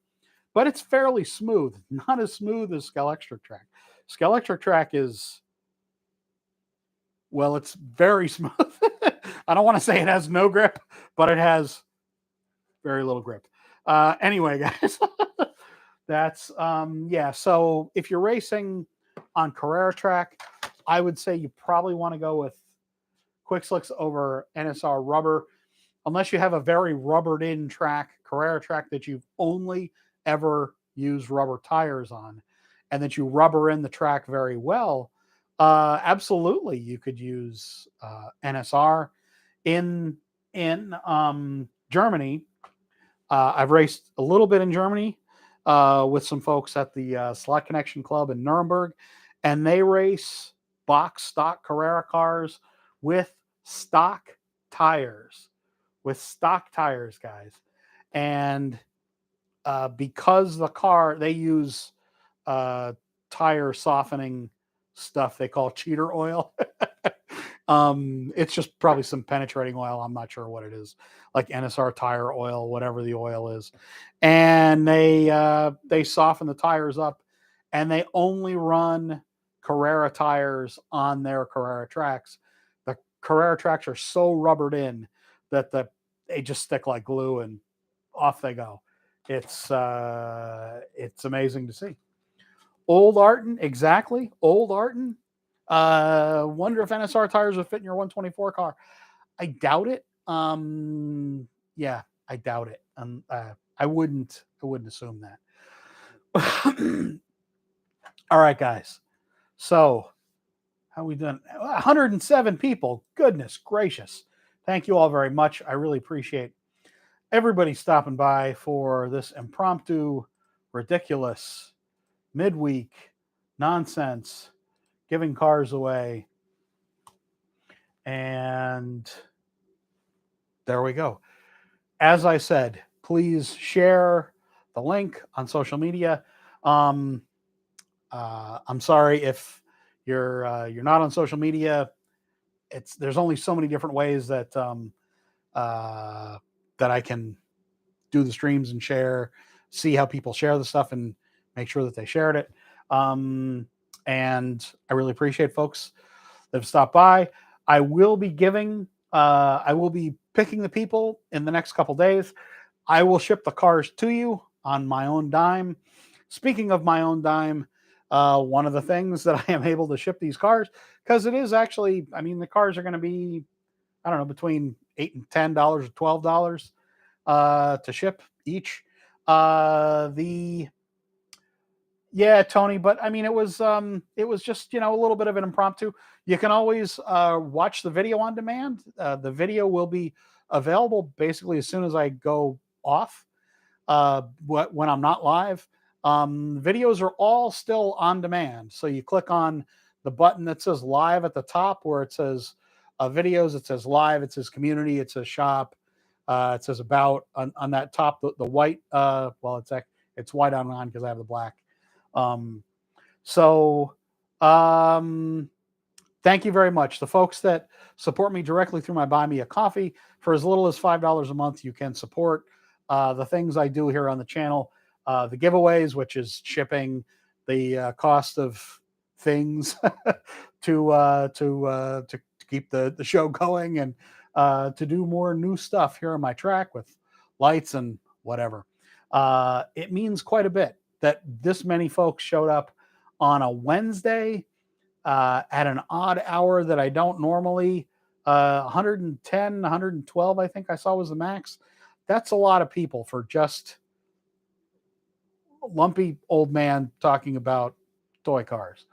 but it's fairly smooth. Not as smooth as Scalextric Track. Scalextric Track is, well, it's very smooth. I don't want to say it has no grip, but it has very little grip. Anyway, guys, that's, yeah. So if you're racing on Carrera Track, I would say you probably want to go with Quick Slicks over NSR rubber, unless you have a very rubbered in track, Carrera Track, that you've only ever used rubber tires on, and that you rubber in the track very well. Absolutely, you could use NSR in Germany. I've raced a little bit in Germany with some folks at the Slot Connection Club in Nuremberg, and they race box stock Carrera cars with stock tires. Guys. And because the car, they use tire softening stuff they call cheater oil. It's just probably some penetrating oil. I'm not sure what it is, like NSR tire oil, whatever the oil is. And they soften the tires up, and they only run Carrera tires on their Carrera tracks. The Carrera tracks are so rubbered in that they just stick like glue, and off they go. It's amazing to see. Old Arton, exactly. Old Arton. Wonder if NSR tires would fit in your 124 car. I doubt it. Yeah, I doubt it. I wouldn't assume that. All right, guys. So How we done? 107 people. Goodness gracious. Thank you all very much. I really appreciate everybody stopping by for this impromptu, ridiculous, midweek nonsense, giving cars away. And there we go. As I said, please share the link on social media. I'm sorry if you're not on social media. There's only so many different ways that that I can do the streams and see how people share the stuff and make sure that they shared it. And I really appreciate folks that have stopped by. I will be picking the people in the next couple days. I will ship the cars to you on my own dime. Speaking of my own dime, one of the things that I am able to ship these cars, because it is actually, I mean, the cars are going to be, I don't know, between $8 and $10 or $12 to ship each. Yeah, Tony, but I mean, it was just, a little bit of an impromptu. You can always watch the video on demand. The video will be available basically as soon as I go off, when I'm not live. Videos are all still on demand. So you click on the button that says live at the top, where it says videos, it says live, it says community, it says shop, it says about on that top, the white, it's white on mine because I have the black. Thank you very much. The folks that support me directly through my Buy Me a Coffee, for as little as $5 a month, you can support the things I do here on the channel. The giveaways, which is shipping, the cost of things to keep the show going, and to do more new stuff here on my track with lights and whatever. It means quite a bit that this many folks showed up on a Wednesday at an odd hour that I don't normally. 110, 112, I think I saw was the max. That's a lot of people for just a lumpy old man talking about toy cars.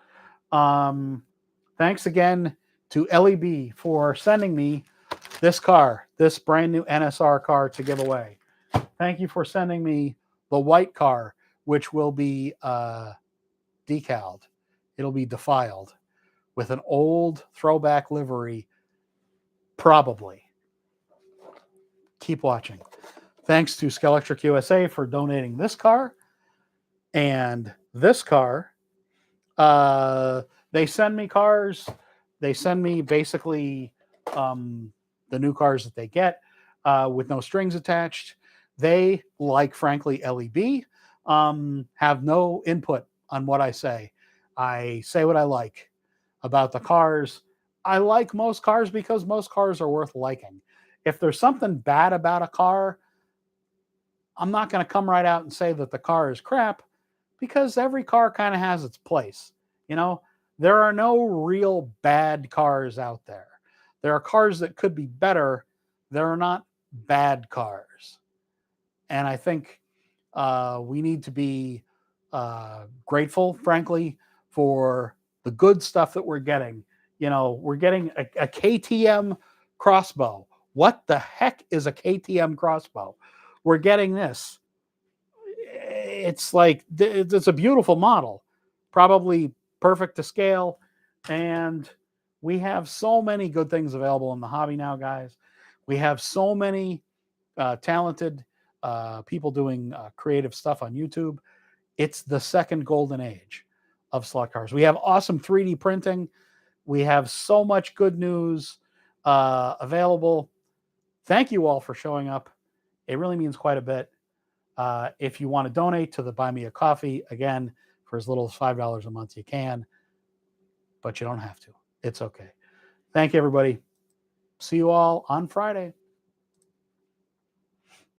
Thanks again to LEB for sending me this car, this brand new NSR car to give away. Thank you for sending me the white car, which will be decaled. It'll be defiled with an old throwback livery, probably. Keep watching. Thanks to Scalextric USA for donating this car and this car. They send me cars. They send me basically the new cars that they get with no strings attached. They, like, frankly, LEB, have no input on what I say. I say what I like about the cars. I like most cars because most cars are worth liking. If there's something bad about a car, I'm not going to come right out and say that the car is crap, because every car kind of has its place. There are no real bad cars out there. There are cars that could be better. There are not bad cars. And I think we need to be grateful, frankly, for the good stuff that we're getting. We're getting a KTM crossbow. What the heck is a KTM crossbow? We're getting this. It's like, it's a beautiful model, probably perfect to scale. And we have so many good things available in the hobby now, guys. We have so many talented people doing creative stuff on YouTube. It's the second golden age of slot cars. We have awesome 3D printing. We have so much good news available. Thank you all for showing up. It really means quite a bit. If you want to donate to the Buy Me a Coffee, again, for as little as $5 a month, you can, but you don't have to. It's okay. Thank you, everybody. See you all on Friday.